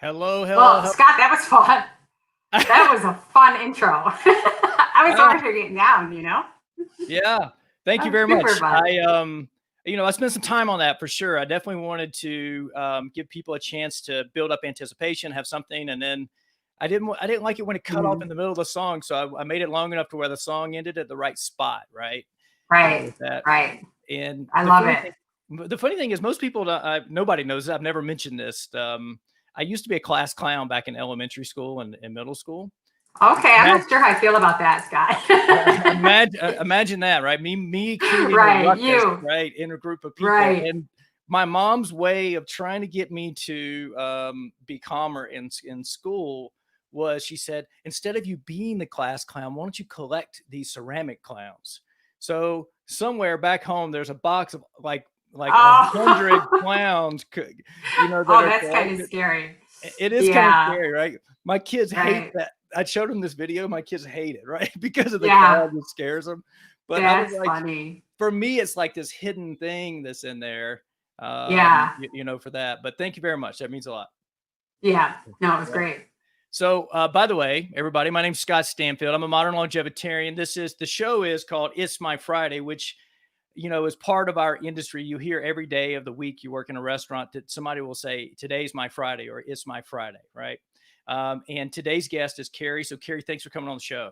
Hello, hello, Well, hello. Scott, that was fun. That was a fun intro. I was over here getting down. Yeah, thank you Oh, very super much. fun. I spent some time on that for sure. I definitely wanted to give people a chance to build up anticipation, have something, and then I didn't like it when it cut off Mhm. in the middle of the song, so I made it long enough to where the song ended at the right spot, right? Right, With that, right. and I love it. the funny thing is, most people nobody knows. I've never mentioned this. I used to be a class clown back in elementary school and middle school. Okay, I'm not sure how I feel about that, Scott. Imagine that, right? Me creating a Right, ruckus, you. right, in a group of people, Right. and my mom's way of trying to get me to be calmer in school was she said, instead of you being the class clown, why don't you collect these ceramic clowns? So somewhere back home, there's a box of like 100 Oh, clowns, that oh, are that's kind of collected. scary. It is kind of Yeah, scary, right? My kids hate right. that. I showed them this video. My kids hate it, right? Because of the Yeah, crowd that scares them. But I was that's like, funny. for me, it's like this hidden thing that's in there, Yeah, for that. But thank you very much. That means a lot. yeah. No, it was Yeah. great. So, by the way, everybody, my name's Scott Stanfield. I'm a modern longevitarian. The show is called It's My Friday, which is part of our industry. You hear every day of the week you work in a restaurant that somebody will say, today's my Friday or it's my Friday, right? And today's guest is Carrie. So, Carrie, thanks for coming on the show.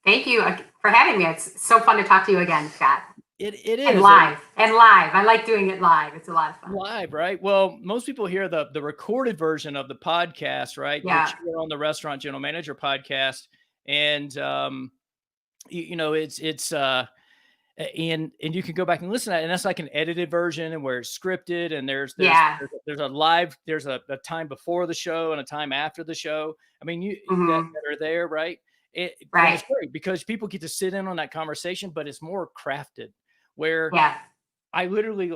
Thank you for having me. It's so fun to talk to you again, Scott. It And is live. And live. I like doing it live. It's a lot of fun. live, right? Well, most people hear the recorded version of the podcast, right? Which Yeah. you're on the Restaurant General Manager podcast, and and you can go back and listen to that, and that's like an edited version and where it's scripted, and Yeah. there's a live, there's a time before the show and a time after the show. I mean, Hmm. that are there, right? And it's Right. great because people get to sit in on that conversation, but it's more crafted. Where Yeah. I literally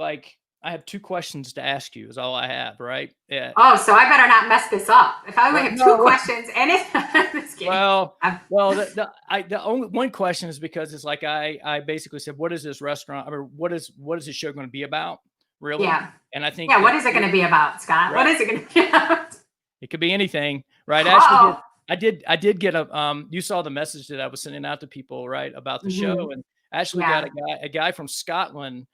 I have two questions to ask you is all I have, right? Yeah. Oh, so I better not mess this up. If I only Well, have two no, questions and it, I'm just kidding. well, I'm, well, the only one question is because it's like I basically said, what is this restaurant? I mean, what is this show going to be about, really? yeah. And I think Yeah. What is it going to be about, Scott? What right, is it going to be about? it could be anything, right? I actually did. Oh. I did get you saw the message that I was sending out to people, right, about the show, Hmm. and I actually got Yeah. a guy from Scotland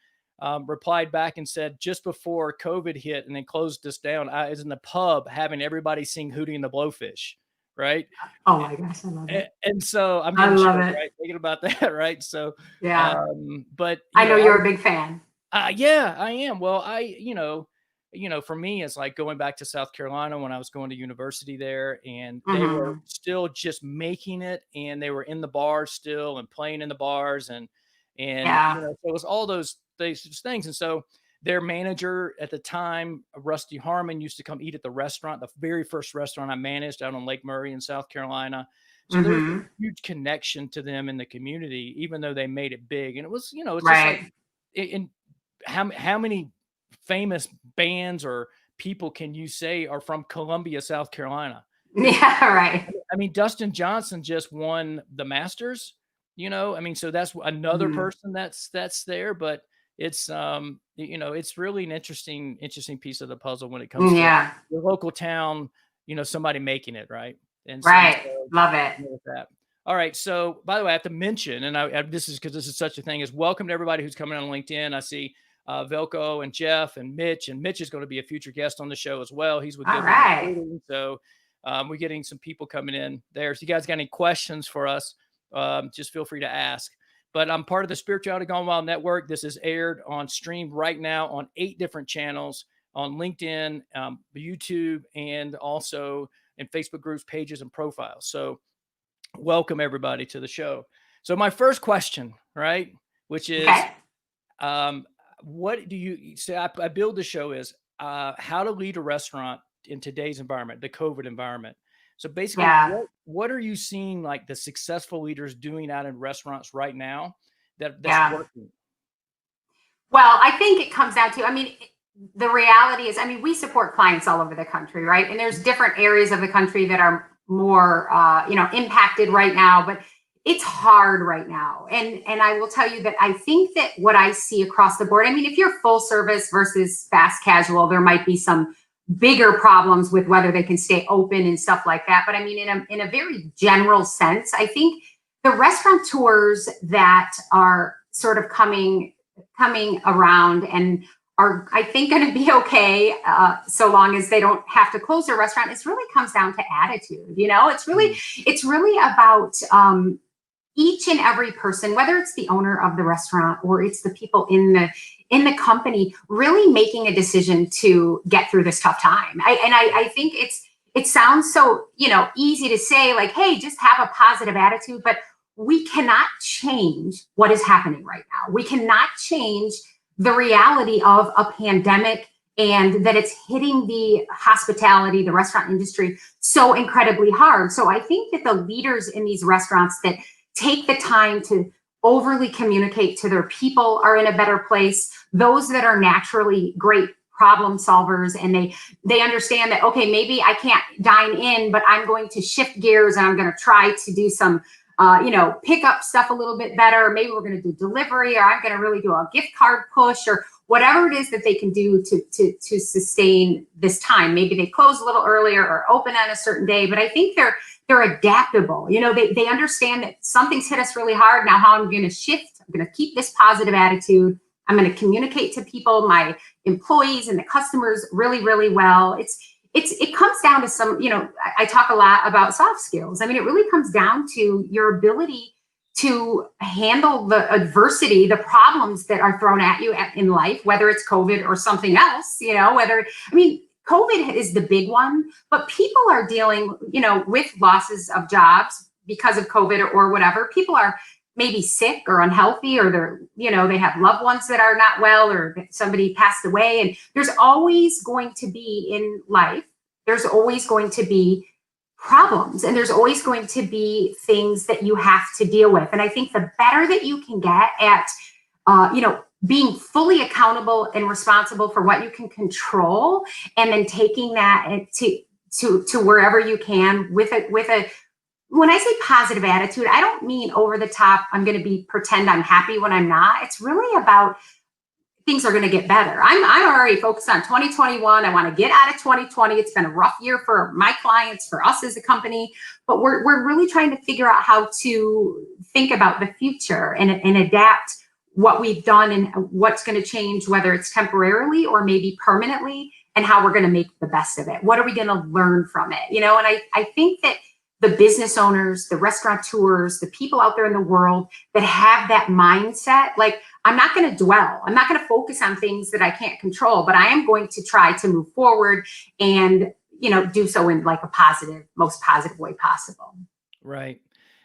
replied back and said, just before COVID hit and then closed us down, I was in the pub having everybody sing Hootie and the Blowfish, right? Oh my gosh. I love it. And so I'm I getting love chills, it. right? Thinking about that, right? So, Yeah. but I know you're a big fan. yeah, I am. Well, for me, it's like going back to South Carolina when I was going to university there, and they were Hmm. still just making it, and they were in the bars still and playing in the bars, and Yeah. so it was all those things, and so their manager at the time, Rusty Harmon, used to come eat at the restaurant, the very first restaurant I managed out on Lake Murray in South Carolina. So there was a Hmm. huge connection to them in the community, even though they made it big, and it was, it's just like Right. in how many famous bands or people can you say are from Columbia, South Carolina? Yeah. Right. I mean, Dustin Johnson just won the Masters, I mean, so that's another Hmm. person that's there, but it's it's really an interesting piece of the puzzle when it comes to Yeah. your local town, somebody making it, right? And Right. so Love it. with that. All right. So, by the way, I have to mention, and this is because this is such a thing, is welcome to everybody who's coming on LinkedIn. I see Velko and Jeff and Mitch is going to be a future guest on the show as well. He's with All Goodman right. Recruiting. So, we're getting some people coming in there. So, you guys got any questions for us? Just feel free to ask. But I'm part of the Spirituality Gone Wild Network. This is aired on stream right now on 8 different channels on LinkedIn, YouTube, and also in Facebook groups, pages, and profiles. So, welcome everybody to the show. So my first question, right, which is, Okay. what do you say? I build the show is how to lead a restaurant in today's environment, the COVID environment. So basically, Yeah. what are you seeing like the successful leaders doing out in restaurants right now that's Yeah. working? Well, I think it comes down to, the reality is, we support clients all over the country, right? And there's different areas of the country that are more, impacted right now, but it's hard right now. And I will tell you that I think that what I see across the board, if you're full service versus fast casual, there might be some bigger problems with whether they can stay open and stuff like that. But I mean, in a very general sense, I think the restaurateurs that are sort of coming around and are, I think, going to be okay so long as they don't have to close their restaurant. It really comes down to attitude. You know, it's really about each and every person, whether it's the owner of the restaurant or it's the people in the company, really making a decision to get through this tough time. I think it sounds so, you know, easy to say, like, hey, just have a positive attitude, but we cannot change what is happening right now. We cannot change the reality of a pandemic and that it's hitting the hospitality, the restaurant industry so incredibly hard. So I think that the leaders in these restaurants that take the time to overly communicate to their people are in a better place. Those that are naturally great problem solvers and they understand that, okay, maybe I can't dine in, but I'm going to shift gears and I'm going to try to do some pick up stuff a little bit better. Maybe we're going to do delivery, or I'm going to really do a gift card push, or whatever it is that they can do to sustain this time. Maybe they close a little earlier or open on a certain day, but I think they're adaptable. You know, they understand that something's hit us really hard. Now, how I'm going to shift, I'm going to keep this positive attitude. I'm going to communicate to people, my employees and the customers really, really well. It comes down to some, you know, I talk a lot about soft skills. I mean, it really comes down to your ability to handle the adversity, the problems that are thrown at you in life, whether it's COVID or something else, you know, COVID is the big one, but people are dealing, you know, with losses of jobs because of COVID or whatever. People are maybe sick or unhealthy, or they're, you know, they have loved ones that are not well, or somebody passed away. And there's always going to be in life, there's always going to be problems, and there's always going to be things that you have to deal with. And I think the better that you can get at, being fully accountable and responsible for what you can control, and then taking that to wherever you can with a when I say positive attitude, I don't mean over the top, I'm going to pretend I'm happy when I'm not. It's really about things are going to get better. I'm already focused on 2021. I want to get out of 2020. It's been a rough year for my clients, for us as a company, but we're really trying to figure out how to think about the future and adapt what we've done and what's going to change, whether it's temporarily or maybe permanently, and how we're going to make the best of it. What are we going to learn from it? You know, and I think that the business owners, the restaurateurs, the people out there in the world that have that mindset, like, I'm not going to dwell. I'm not going to focus on things that I can't control, but I am going to try to move forward and, you know, do so in like a most positive way possible. Right.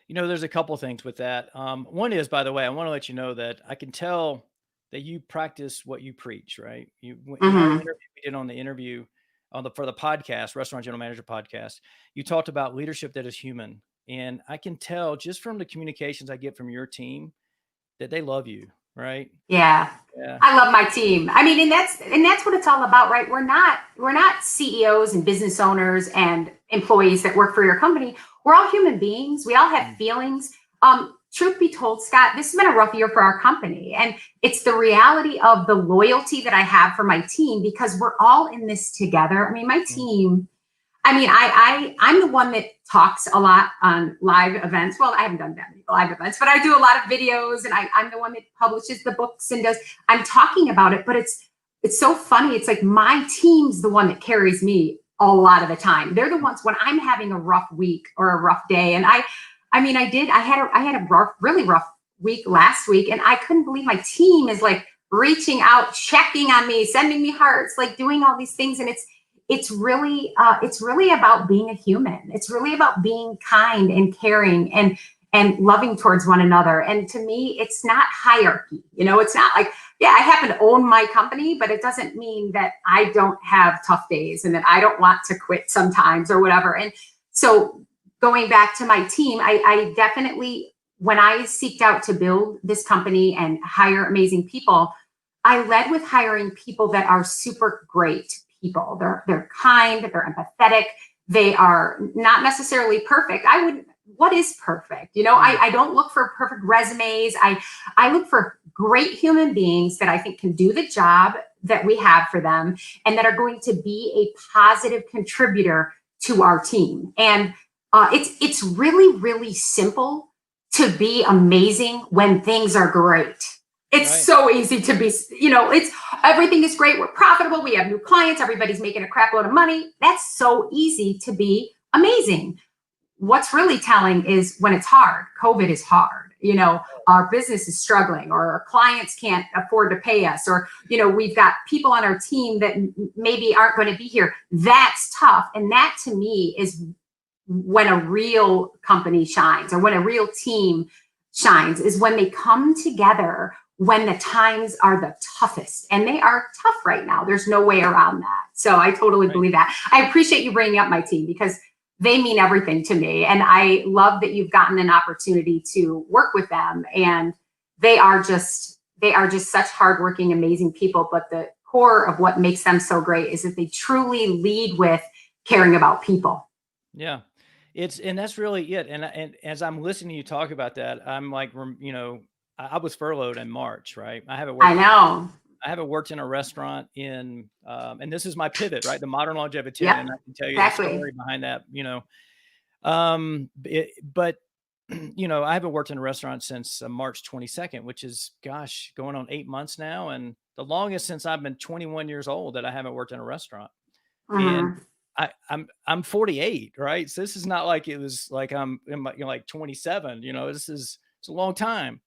You know, there's a couple things with that. One is, by the way, I want to let you know that I can tell that you practice what you preach, right? In our interview we did on the interview, for the podcast, Restaurant General Manager podcast, you talked about leadership that is human. And I can tell just from the communications I get from your team that they love you, right? Yeah. I love my team. I mean, and that's what it's all about, right? We're not CEOs and business owners and employees that work for your company. We're all human beings. We all have feelings. Truth be told, Scott, this has been a rough year for our company. And it's the reality of the loyalty that I have for my team, because we're all in this together. I mean, my team, I'm the one that talks a lot on live events. Well, I haven't done that many live events, but I do a lot of videos, and I'm the one that publishes the books and I'm talking about it, but it's so funny. It's like my team's the one that carries me a lot of the time. They're the ones when I'm having a rough week or a rough day. And I had a really rough week last week, and I couldn't believe my team is like reaching out, checking on me, sending me hearts, like doing all these things. And it's really about being a human. It's really about being kind and caring and loving towards one another. And to me, it's not hierarchy. You know, it's not like, yeah, I happen to own my company, but it doesn't mean that I don't have tough days and that I don't want to quit sometimes or whatever. And so going back to my team, I definitely, when I seeked out to build this company and hire amazing people, I led with hiring people that are super great people. They're kind, they're empathetic, they are not necessarily perfect. What is perfect? You know, I don't look for perfect resumes. I look for great human beings that I think can do the job, that we have for them and that are going to be a positive contributor to our team. And it's really, really simple to be amazing when things are great. It's Right. so easy to be, it's everything is great. We're profitable. We have new clients. Everybody's making a crap load of money. That's so easy to be amazing. What's really telling is when it's hard. COVID is hard. Our business is struggling, or our clients can't afford to pay us, or, we've got people on our team that maybe aren't going to be here. That's tough. And that to me is when a real company shines, or when a real team shines, is when they come together when the times are the toughest. And they are tough right now. There's no way around that. So I totally believe that. I appreciate you bringing up my team, because they mean everything to me. And I love that you've gotten an opportunity to work with them. And they are just such hardworking, amazing people. But the core of what makes them so great is that they truly lead with caring about people. Yeah. And that's really it. And as I'm listening to you talk about that, I'm like, I was furloughed in March, right? I haven't worked in a restaurant in, and this is my pivot, right? The modern longevity. Yep, And I can tell you exactly. the story behind that, but I haven't worked in a restaurant since March 22nd, which is, gosh, going on 8 months now. And the longest since I've been 21 years old that I haven't worked in a restaurant. And I'm 48, right? So this is not like it was like I'm in my, like 27, it's a long time.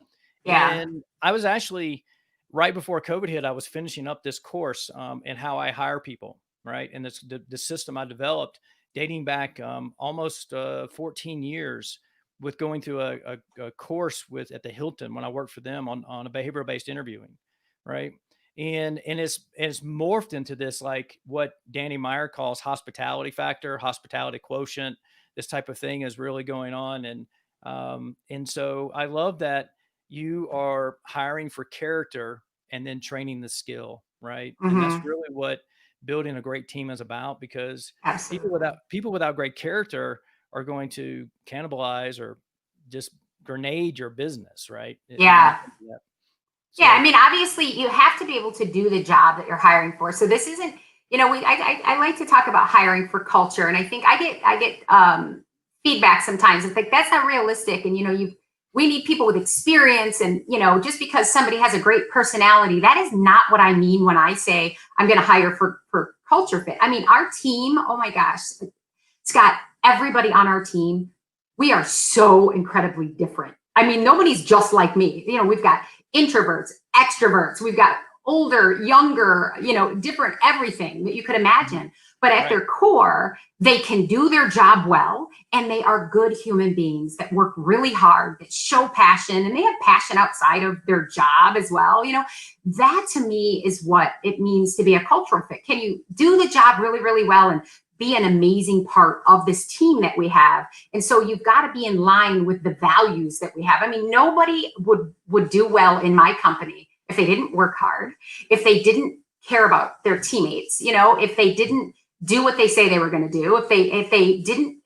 Yeah. And I was actually, right before COVID hit, I was finishing up this course in how I hire people, right? And the system I developed dating back almost 14 years, with going through a course at the Hilton when I worked for them on a behavioral-based interviewing, right? And it's morphed into this, like what Danny Meyer calls hospitality factor, hospitality quotient. This type of thing is really going on. And so I love that you are hiring for character and then training the skill, right? And that's really what building a great team is about, because people without great character are going to cannibalize or just grenade your business, right? Yeah. So, yeah. I mean, obviously you have to be able to do the job that you're hiring for. So this isn't, I like to talk about hiring for culture. And I think I get feedback sometimes. It's like, that's not realistic. And, we need people with experience. And, just because somebody has a great personality, that is not what I mean when I say I'm going to hire for culture fit. I mean, our team, oh my gosh, Scott, everybody on our team, we are so incredibly different. I mean, nobody's just like me. We've got introverts, extroverts, we've got older, younger, different everything that you could imagine. But at their core, they can do their job well, and they are good human beings that work really hard, that show passion, and they have passion outside of their job as well. That to me is what it means to be a cultural fit. Can you do the job really, really well and be an amazing part of this team that we have? And so you've got to be in line with the values that we have. I mean, nobody would do well in my company if they didn't work hard, if they didn't care about their teammates, if they didn't do what they say they were going to do, if they didn't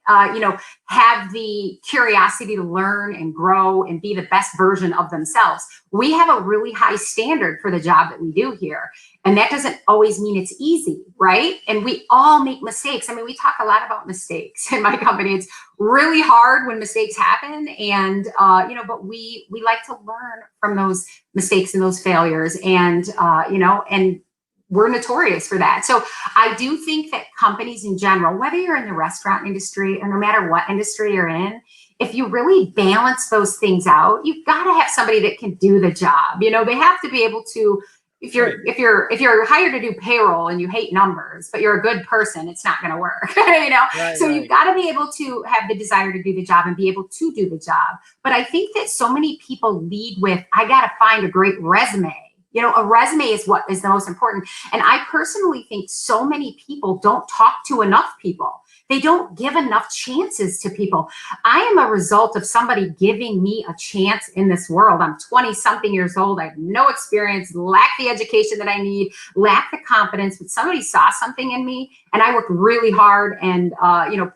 have the curiosity to learn and grow and be the best version of themselves. We have a really high standard for the job that we do here. And that doesn't always mean it's easy, right? And we all make mistakes. I mean, we talk a lot about mistakes in my company. It's really hard when mistakes happen. And, but we like to learn from those mistakes and those failures. And, and we're notorious for that. So I do think that companies in general, whether you're in the restaurant industry or no matter what industry you're in, if you really balance those things out, you've got to have somebody that can do the job. They have to be able to, if you're hired to do payroll and you hate numbers, but you're a good person, it's not going to work. You've got to be able to have the desire to do the job and be able to do the job. But I think that so many people lead with, I got to find a great resume. A resume is what is the most important. And I personally think so many people don't talk to enough people. They don't give enough chances to people. I am a result of somebody giving me a chance in this world. I'm 20 something years old. I have no experience, lack the education that I need, lack the confidence, but somebody saw something in me, and I worked really hard and,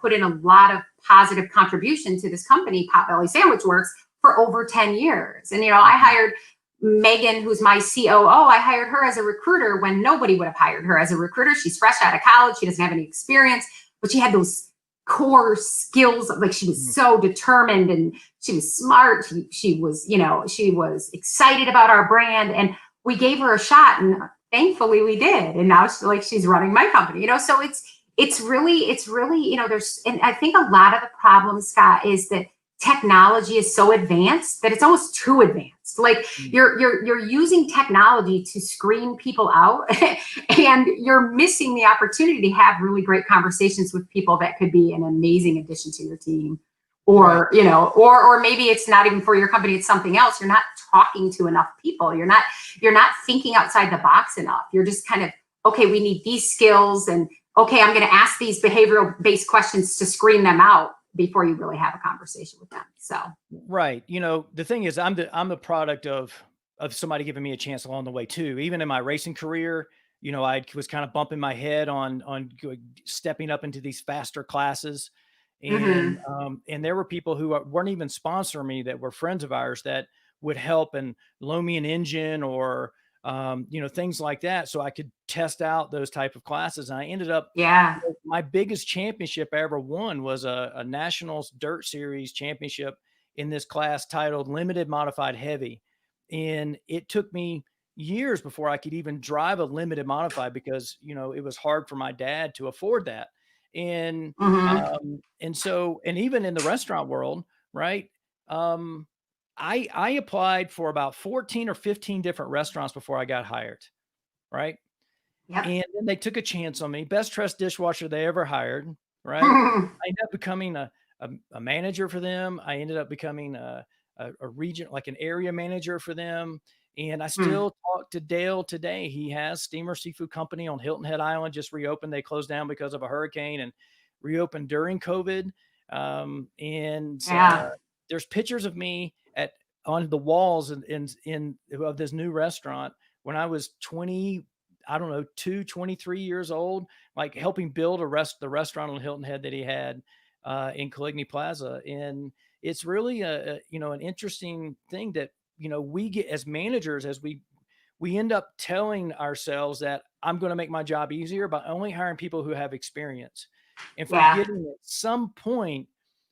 put in a lot of positive contribution to this company, Potbelly Sandwich Works, for over 10 years. And, I hired Megan, who's my COO, I hired her as a recruiter when nobody would have hired her as a recruiter. She's fresh out of college. She doesn't have any experience, but she had those core skills. Like, she was so determined, and she was smart. She was, she was excited about our brand, and we gave her a shot, and thankfully we did. And now she's running my company, so it's really, there's, and I think a lot of the problem, Scott, is that technology is so advanced that it's almost too advanced. Like, you're using technology to screen people out, and you're missing the opportunity to have really great conversations with people that could be an amazing addition to your team. Or, or maybe it's not even for your company, it's something else. You're not talking to enough people. You're not thinking outside the box enough. You're just kind of, okay, we need these skills, and okay, I'm going to ask these behavioral based questions to screen them out before you really have a conversation with them. So, right. The thing is, I'm the product of somebody giving me a chance along the way too. Even in my racing career, I was kind of bumping my head on stepping up into these faster classes. And, and there were people who weren't even sponsoring me, that were friends of ours, that would help and loan me an engine, or, things like that, so I could test out those type of classes. And I ended up, my biggest championship I ever won was a Nationals Dirt Series championship in this class titled Limited Modified Heavy. And it took me years before I could even drive a limited modified, because, it was hard for my dad to afford that. And, and so, and even in the restaurant world, right. I applied for about 14 or 15 different restaurants before I got hired. Right. Yep. And then they took a chance on me. Best dressed dishwasher they ever hired. Right. I ended up becoming a manager for them. I ended up becoming a region, like an area manager for them. And I still talk to Dale today. He has Steamer Seafood Company on Hilton Head Island, just reopened. They closed down because of a hurricane, and reopened during COVID. There's pictures of me on the walls in of this new restaurant when I was 23 years old, like helping build the restaurant on Hilton Head that he had in Caligny Plaza. And it's really an interesting thing that, we get as managers, as we end up telling ourselves that I'm going to make my job easier by only hiring people who have experience, and forgetting at some point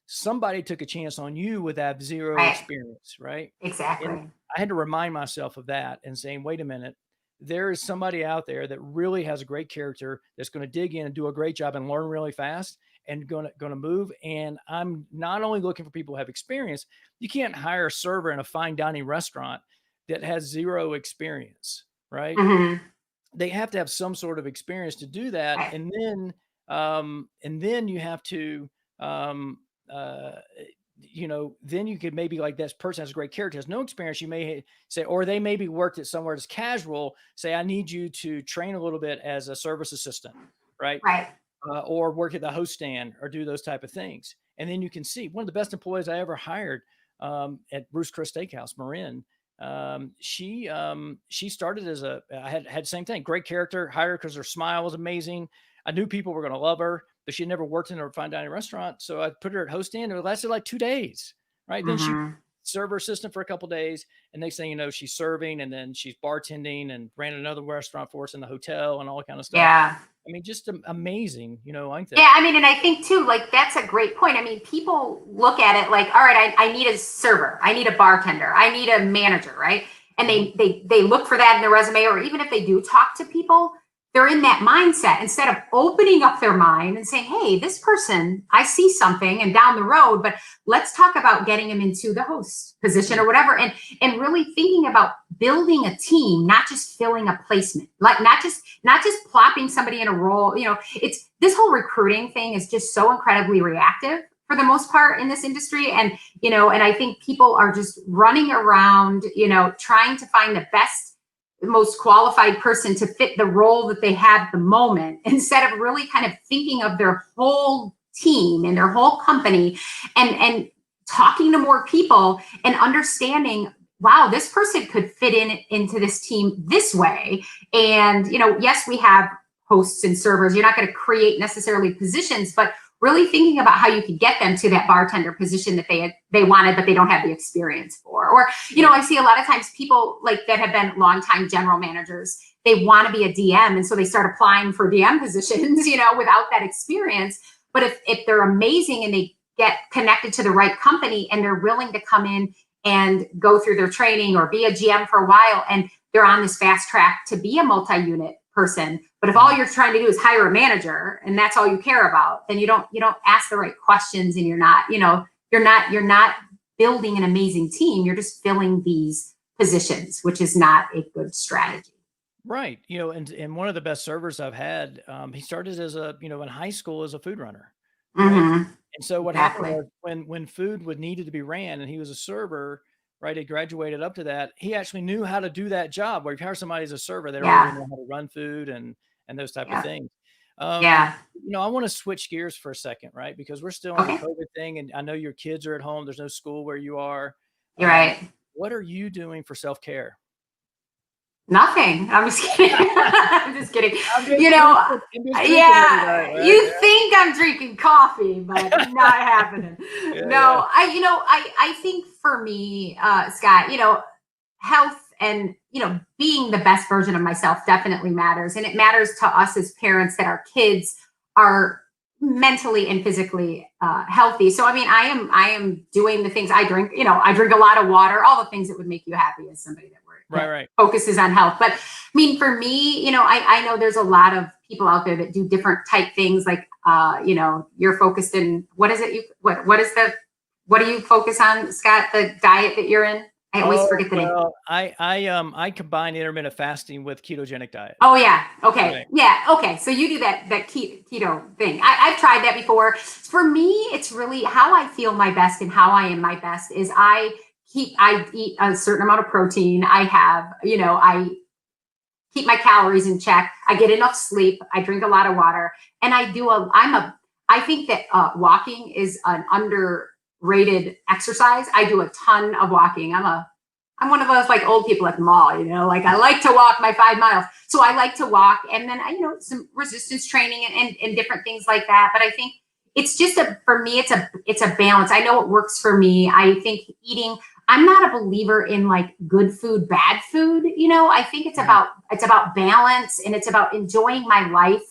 somebody took a chance on you with that zero experience, right? Exactly. And I had to remind myself of that, and saying, wait a minute, there is somebody out there that really has a great character, that's going to dig in and do a great job and learn really fast, and going to move. And I'm not only looking for people who have experience. You can't hire a server in a fine dining restaurant that has zero experience, right? They have to have some sort of experience to do that. And then you have to, then you could maybe, like, this person has a great character, has no experience. You may say, or they maybe worked at somewhere that's casual, say, I need you to train a little bit as a service assistant, right? Or work at the host stand, or do those type of things. And then you can see one of the best employees I ever hired at Bruce Chris Steakhouse, Marin. She started as I had the same thing, great character, hired because her smile was amazing. I knew people were going to love her, but she never worked in a fine dining restaurant. So I put her at host stand, and it lasted like 2 days. Right. Then she server assistant for a couple of days, and next thing you know, she's serving, and then she's bartending, and ran another restaurant for us in the hotel, and all that kind of stuff. I mean, just amazing, I think. Yeah, I mean, and I think too, like, that's a great point. I mean, people look at it like, all right, I need a server, I need a bartender, I need a manager, right? And they look for that in their resume, or even if they do talk to people, they're in that mindset, instead of opening up their mind and saying, hey, this person, I see something, and down the road, but let's talk about getting them into the host position or whatever. And really thinking about building a team, not just filling a placement, like not just plopping somebody in a role. It's this whole recruiting thing is just so incredibly reactive for the most part in this industry. And, and I think people are just running around, trying to find the most qualified person to fit the role that they have at the moment, instead of really kind of thinking of their whole team and their whole company, and talking to more people and understanding, wow, this person could fit into this team this way. And, yes, we have hosts and servers. You're not going to create necessarily positions, but really thinking about how you could get them to that bartender position that they wanted, but they don't have the experience for. Or, I see a lot of times people like that have been longtime general managers, they want to be a DM. And so they start applying for DM positions, without that experience. But if they're amazing and they get connected to the right company and they're willing to come in and go through their training or be a GM for a while, and they're on this fast track to be a multi-unit person. But if all you're trying to do is hire a manager and that's all you care about, then you don't ask the right questions, and you're not building an amazing team. You're just filling these positions, which is not a good strategy. Right. And one of the best servers I've had, he started as in high school as a food runner. Right. Mm-hmm. And so what Exactly. happened was when food would needed to be ran and he was a server, right? He graduated up to that. He actually knew how to do that job. Where if you hire somebody as a server, they don't really know how to run food and those type of things. Yeah. I want to switch gears for a second, right? Because we're still in the COVID thing, and I know your kids are at home. There's no school where you are. You're right. What are you doing for self-care? Nothing. I'm just kidding. I'm just kidding. You think I'm drinking coffee, but not happening. I think for me, Scott, health and, being the best version of myself definitely matters. And it matters to us as parents that our kids are mentally and physically healthy. So, I am doing the things I drink. I drink a lot of water, all the things that would make you happy as somebody that focuses on health. But for me, I know there's a lot of people out there that do different type things. Like, you're focused in, what is it? What do you focus on, Scott? The diet that you're in? I always forget the name. I combine intermittent fasting with ketogenic diet. Oh yeah. Okay. Right. Yeah. Okay. So you do that keto thing. I've tried that before. For me, it's really how I feel my best and how I am my best is I eat a certain amount of protein. I keep my calories in check. I get enough sleep. I drink a lot of water, and I think that walking is an underrated exercise. I do a ton of walking. I'm one of those like old people at the mall, like I like to walk my 5 miles. So I like to walk, and then some resistance training and different things like that. But I think it's just for me, it's a balance. I know it works for me. I think I'm not a believer in like good food, bad food. I think it's about balance, and it's about enjoying my life,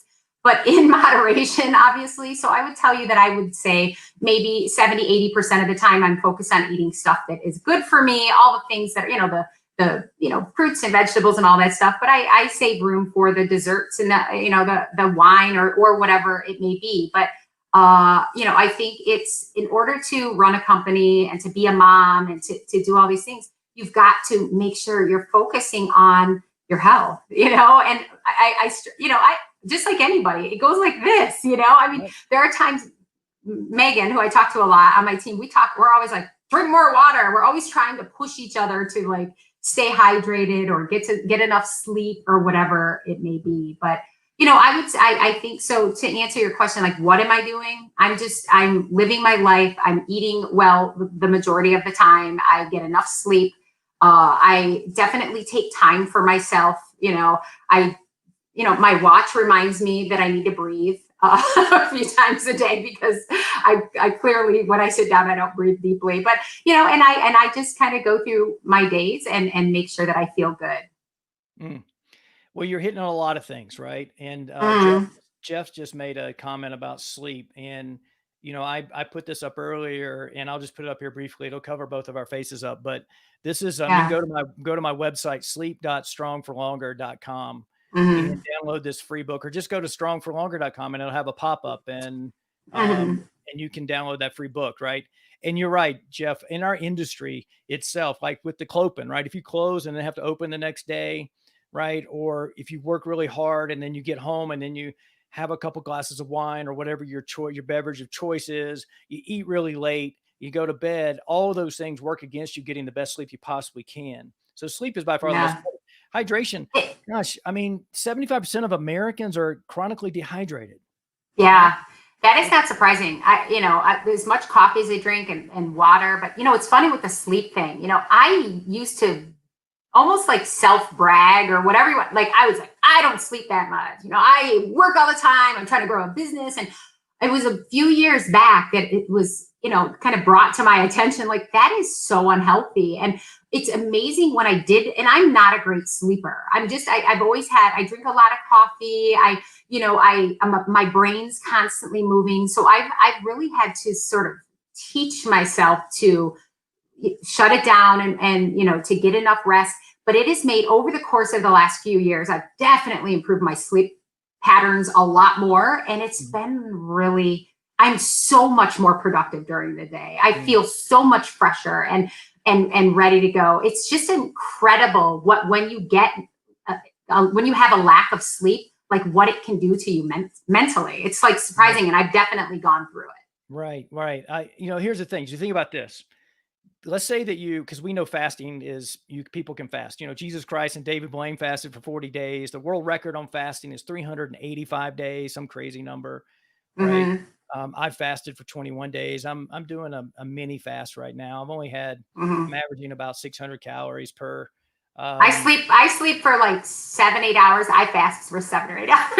but in moderation, obviously. So I would tell you that I would say maybe 70-80% of the time I'm focused on eating stuff that is good for me, all the things that, the fruits and vegetables and all that stuff. But I save room for the desserts and the wine or whatever it may be. But I think it's in order to run a company and to be a mom and to do all these things, you've got to make sure you're focusing on your health, and I just like anybody, it goes like this, there are times, Megan, who I talk to a lot on my team, we're always like, drink more water. We're always trying to push each other to like stay hydrated or get enough sleep or whatever it may be. But I think so. To answer your question, like, what am I doing? I'm living my life. I'm eating well the majority of the time. I get enough sleep. I definitely take time for myself. My watch reminds me that I need to breathe a few times a day because I clearly, when I sit down, I don't breathe deeply. But and I just kind of go through my days and make sure that I feel good. Mm. Well, you're hitting on a lot of things, right? And Jeff just made a comment about sleep. And, I put this up earlier, and I'll just put it up here briefly. It'll cover both of our faces up. But this is, you can go to my website, sleep.strongforlonger.com, and download this free book, or just go to strongforlonger.com and it'll have a pop-up, and you can download that free book, right? And you're right, Jeff, in our industry itself, like with the clopin, right? If you close and then have to open the next day, right? Or if you work really hard and then you get home and then you have a couple glasses of wine or whatever your beverage of choice is, you eat really late, you go to bed, all those things work against you getting the best sleep you possibly can. So sleep is by far the most important. Hydration. Gosh, 75% of Americans are chronically dehydrated. Yeah. That is not surprising. As much coffee as I drink and water, but it's funny with the sleep thing. I used to almost like self-brag or whatever you want. Like I was like, I don't sleep that much. I work all the time. I'm trying to grow a business. And, it was a few years back that it was, kind of brought to my attention, like that is so unhealthy. And it's amazing when I did, and I'm not a great sleeper. I've always I drink a lot of coffee. My brain's constantly moving. So I've really had to sort of teach myself to shut it down and to get enough rest. But it has made, over the course of the last few years, I've definitely improved my sleep patterns a lot more. And it's been really, I'm so much more productive during the day. I feel so much fresher and ready to go. It's just incredible when you get, when you have a lack of sleep, like what it can do to you mentally. It's like surprising. And I've definitely gone through it. Right. Here's the thing. You think about this. Let's say that because we know fasting is people can fast. Jesus Christ and David Blaine fasted for 40 days. The world record on fasting is 385 days, some crazy number, right? I've fasted for 21 days. I'm doing a mini fast right now. I've only had, I'm averaging about 600 calories per. I sleep for like 7-8 hours. I fast for 7 or 8 hours.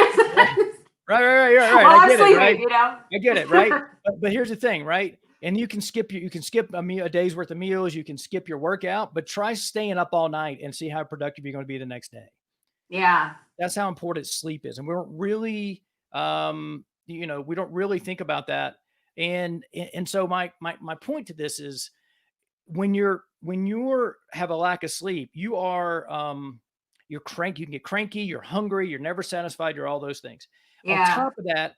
Right. Well, I I'm get sleeping, it, right? I get it, right? But here's the thing, right? And you can skip a day's worth of meals. You can skip your workout, but try staying up all night and see how productive you're going to be the next day. Yeah. That's how important sleep is. And we don't really, we don't really think about that. And so my point to this is when you're have a lack of sleep, you're cranky, you can get cranky, you're hungry, you're never satisfied, you're all those things. Yeah. On top of that,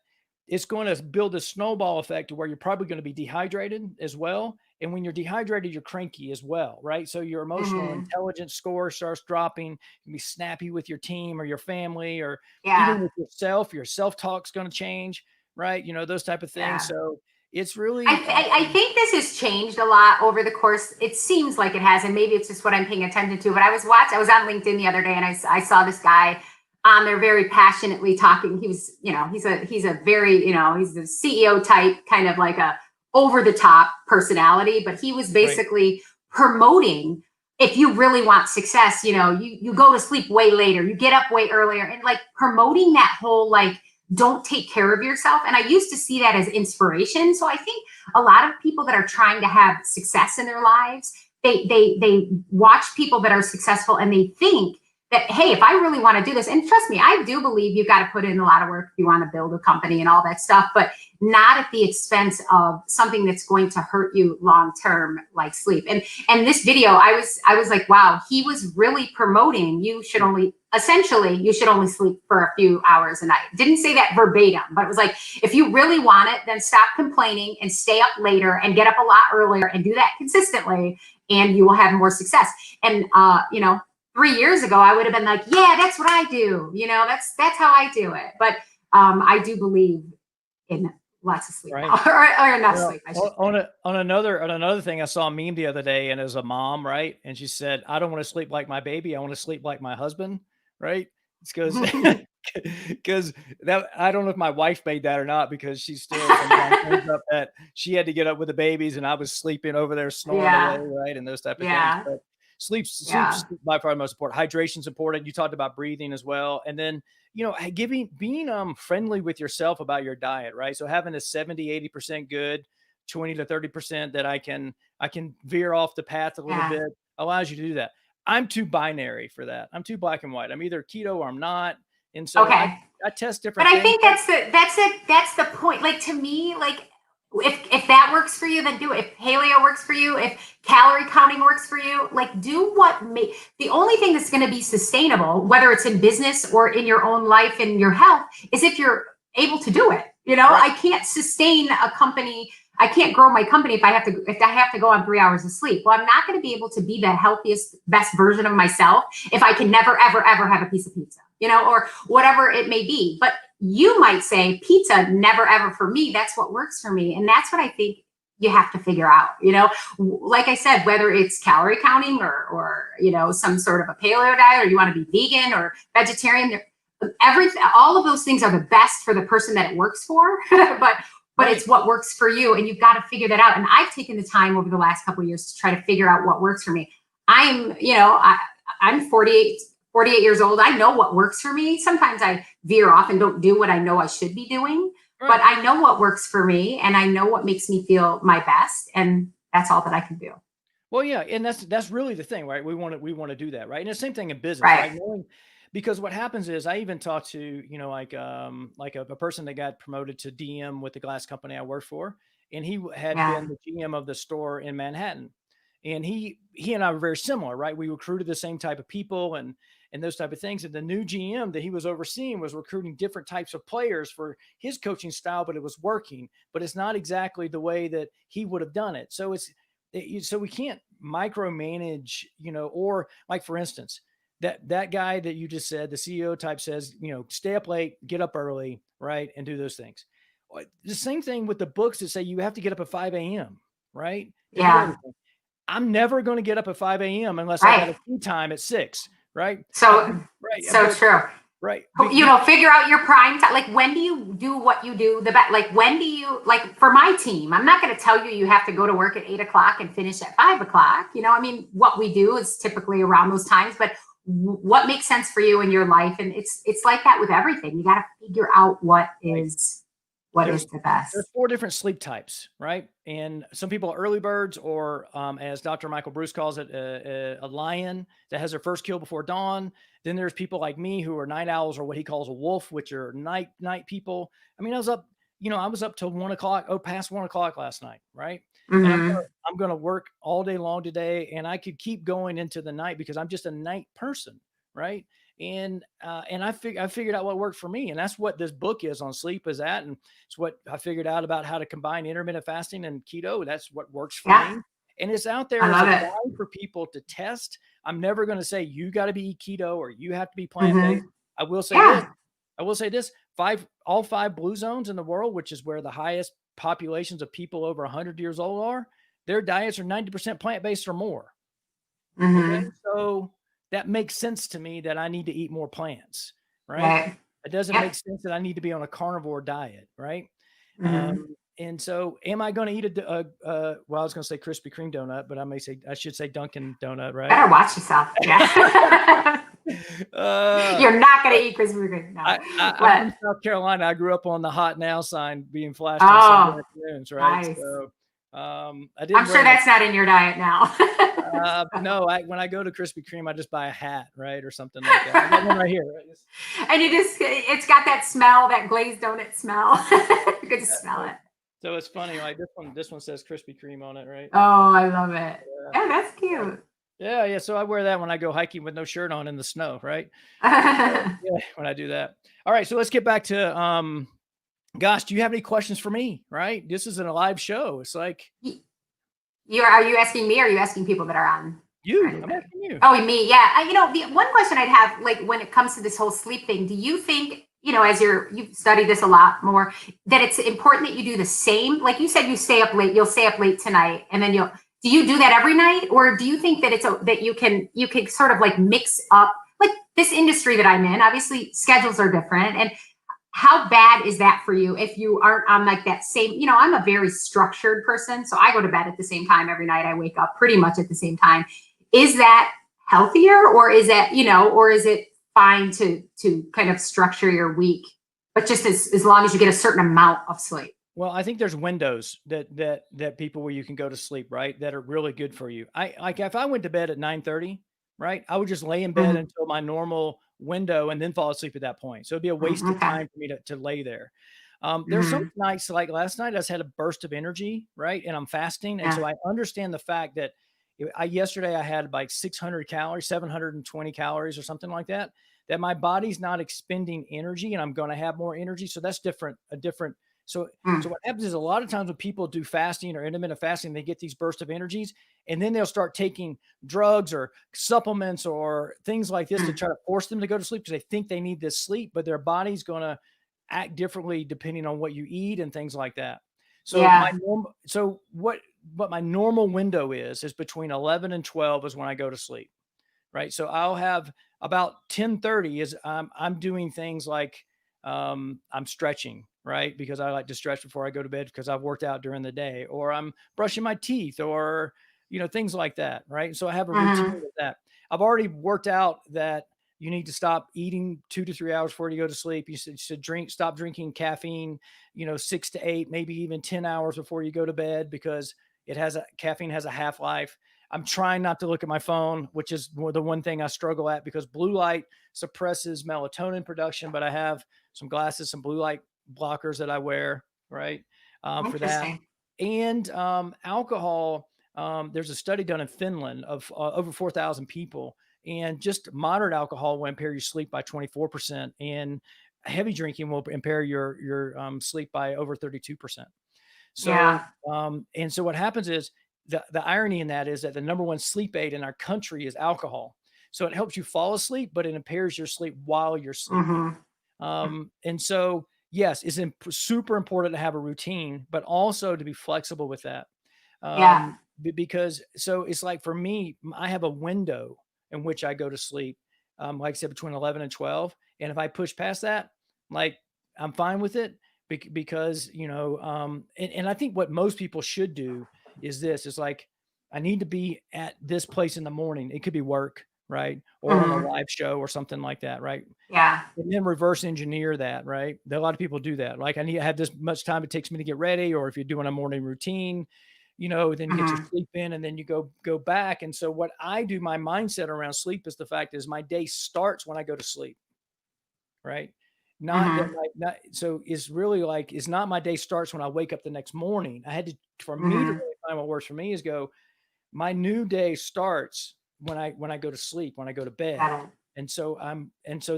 it's going to build a snowball effect to where you're probably going to be dehydrated as well. And when you're dehydrated, you're cranky as well, right? So your emotional intelligence score starts dropping. You can be snappy with your team or your family, or even with yourself. Your self-talk's going to change, right? Those type of things. Yeah. So it's really, I think this has changed a lot over the course. It seems like it has, and maybe it's just what I'm paying attention to. But I was on LinkedIn the other day, and I saw this guy on there very passionately talking. He was, he's a very, he's the CEO type, kind of like a over the top personality, but he was basically promoting, if you really want success, you go to sleep way later, you get up way earlier, and like promoting that whole, like, don't take care of yourself. And I used to see that as inspiration. So I think a lot of people that are trying to have success in their lives, they watch people that are successful and they think that, hey, if I really want to do this, and trust me, I do believe you've got to put in a lot of work if you want to build a company and all that stuff, but not at the expense of something that's going to hurt you long-term, like sleep. And this video, I was like, wow, he was really promoting you should only sleep for a few hours a night. Didn't say that verbatim, but it was like, if you really want it, then stop complaining and stay up later and get up a lot earlier and do that consistently, and you will have more success. And 3 years ago, I would have been like, yeah, that's what I do. That's how I do it. But I do believe in lots of sleep, right? or enough sleep. On another thing, I saw a meme the other day, and as a mom, right? And she said, I don't want to sleep like my baby. I want to sleep like my husband, right? It's because that, I don't know if my wife made that or not, because she still sometimes ends up that she had to get up with the babies and I was sleeping over there snoring away, right? And those type of things. But sleep's by far the most important. Hydration's important. You talked about breathing as well. And then, being friendly with yourself about your diet, right? So having a 70-80% good, 20 to 30% that I can veer off the path a little bit allows you to do that. I'm too binary for that. I'm too black and white. I'm either keto or I'm not. And so I test different things. But I think that's the point. Like, to me, like, if that works for you, then do it. If paleo works for you, if calorie counting works for you, like, do the only thing that's going to be sustainable, whether it's in business or in your own life and your health, is if you're able to do it. I can't sustain a company. I can't grow my company if I have to go on 3 hours of sleep. Well, I'm not going to be able to be the healthiest, best version of myself if I can never, ever, ever have a piece of pizza, or whatever it may be. But you might say pizza, never, ever for me. That's what works for me. And that's what I think you have to figure out, like I said, whether it's calorie counting or some sort of a paleo diet, or you want to be vegan or vegetarian, all of those things are the best for the person that it works for. But it's what works for you, and you've got to figure that out. And I've taken the time over the last couple of years to try to figure out what works for me. I'm 48 years old. I know what works for me. Sometimes I veer off and don't do what I know I should be doing. but I know what works for me and I know what makes me feel my best. And that's all that I can do. Well, yeah, and that's really the thing, right? We want to do that, right? And the same thing in business, right? Knowing, because what happens is I even talked to, you know, like a person that got promoted to DM with the glass company I worked for, and he had been the GM of the store in Manhattan. And he and I were very similar, right? We recruited the same type of people and those type of things. And the new GM that he was overseeing was recruiting different types of players for his coaching style, but it was working, but it's not exactly the way that he would have done it. So so we can't micromanage, you know, or like, for instance, that guy that you just said, the CEO type says, you know, stay up late, get up early, right? And do those things. The same thing with the books that say you have to get up at 5 a.m., right? I'm never going to get up at 5 a.m. unless I got a tea time at 6, right? So, so true. Right. You know, figure out your prime time. Like, when do you do what you do the best? Like, when do you, like, for my team, I'm not going to tell you have to go to work at 8 o'clock and finish at 5 o'clock. You know, I mean, what we do is typically around those times, but what makes sense for you in your life? And it's like that with everything. You got to figure out what is the best. There's 4 different sleep types, right? And some people are early birds, or as Dr. Michael Bruce calls it, a lion that has their first kill before dawn. Then there's people like me who are night owls, or what he calls a wolf, which are night people. I mean, I was up till 1 o'clock, past 1 o'clock last night, right? And I'm gonna work all day long today, and I could keep going into the night because I'm just a night person, right? And I figured out what worked for me, and that's what this book is on sleep is at, and it's what I figured out about how to combine intermittent fasting and keto. That's what works for me, and it's out there as a guide for people to test. I'm never going to say you got to be keto or you have to be plant-based. I will say this: all 5 blue zones in the world, which is where the highest populations of people over 100 years old are, their diets are 90% plant-based or more. Okay? So that makes sense to me that I need to eat more plants, right? It doesn't make sense that I need to be on a carnivore diet, right? And so am I going to eat well, I was going to say Krispy Kreme donut, but I should say Dunkin' donut, right? Better watch yourself. Yeah. You're not going to eat Krispy Kreme. No. I'm from South Carolina. I grew up on the hot now sign being flashed on Sunday afternoons, right? Nice. So I'm sure that's not in your diet now. No, when I go to Krispy Kreme, I just buy a hat, right, or something like that. I got one right here, right? And it's got that smell, that glazed donut smell. You could just smell it. So it's funny, like this one says Krispy Kreme on it, right? Oh, I love it. Yeah, that's cute. Yeah. So I wear that when I go hiking with no shirt on in the snow, right? When I do that. All right, so let's get back to gosh, do you have any questions for me? Right? This isn't a live show. It's like are you asking me or are you asking people that are on? I'm asking you. Oh, me. Yeah. The one question I'd have, like, when it comes to this whole sleep thing, do you think, you know, as you've studied this a lot more, that it's important that you do the same? Like you said, you'll stay up late tonight, and then do you do that every night? Or do you think that that you can sort of like mix up, like this industry that I'm in, obviously schedules are different. And how bad is that for you if you aren't on like that same, you know, I'm a very structured person. So I go to bed at the same time every night. I wake up pretty much at the same time. Is that healthier, or is that, you know, or is it fine to kind of structure your week, but just as long as you get a certain amount of sleep? Well, I think there's windows that people where you can go to sleep, right, that are really good for you. Like if I went to bed at 9:30, right, I would just lay in bed until my normal window and then fall asleep at that point. So it'd be a waste of time for me to lay there. There's some nights, like last night, I just had a burst of energy, right, and I'm fasting, and so I understand the fact that yesterday I had like 600 calories, 720 calories or something like that my body's not expending energy, and I'm going to have more energy. So that's different. So what happens is a lot of times when people do fasting or intermittent fasting, they get these bursts of energies, and then they'll start taking drugs or supplements or things like this to try to force them to go to sleep because they think they need this sleep, but their body's going to act differently depending on what you eat and things like that. So what my normal window is between 11 and 12 is when I go to sleep, right? So I'll have about 10:30 is I'm doing things like I'm stretching, right? Because I like to stretch before I go to bed because I've worked out during the day, or I'm brushing my teeth, or, you know, things like that, right? So I have a routine with that. I've already worked out that, you need to stop eating 2 to 3 hours before you go to sleep. You should stop drinking caffeine, 6 to 8, maybe even 10 hours before you go to bed, because caffeine has a half-life. I'm trying not to look at my phone, which is the one thing I struggle at, because blue light suppresses melatonin production, but I have some glasses, some blue light blockers that I wear, right? For that. And alcohol, there's a study done in Finland of over 4,000 people, and just moderate alcohol will impair your sleep by 24%, and heavy drinking will impair your sleep by over 32%. So, and so what happens is, the irony in that is that the number one sleep aid in our country is alcohol. So it helps you fall asleep, but it impairs your sleep while you're sleeping. And so, yes, it's super important to have a routine, but also to be flexible with that. Because so it's like, for me, I have a window in which I go to sleep, like I said, between 11 and 12. And if I push past that, like, I'm fine with it, because, and I think what most people should do is this. It's like, I need to be at this place in the morning. It could be work, right? Or on a live show or something like that, right? Yeah. And then reverse engineer that, right? A lot of people do that. Like, I need to have this much time it takes me to get ready, or if you're doing a morning routine, then get your sleep in, and then you go back. And so what I do, my mindset around sleep, is the fact is my day starts when I go to sleep, right? So it's really like, it's not my day starts when I wake up the next morning. I had to, for me to really find what works for me, is my new day starts when I go to sleep, when I go to bed. And so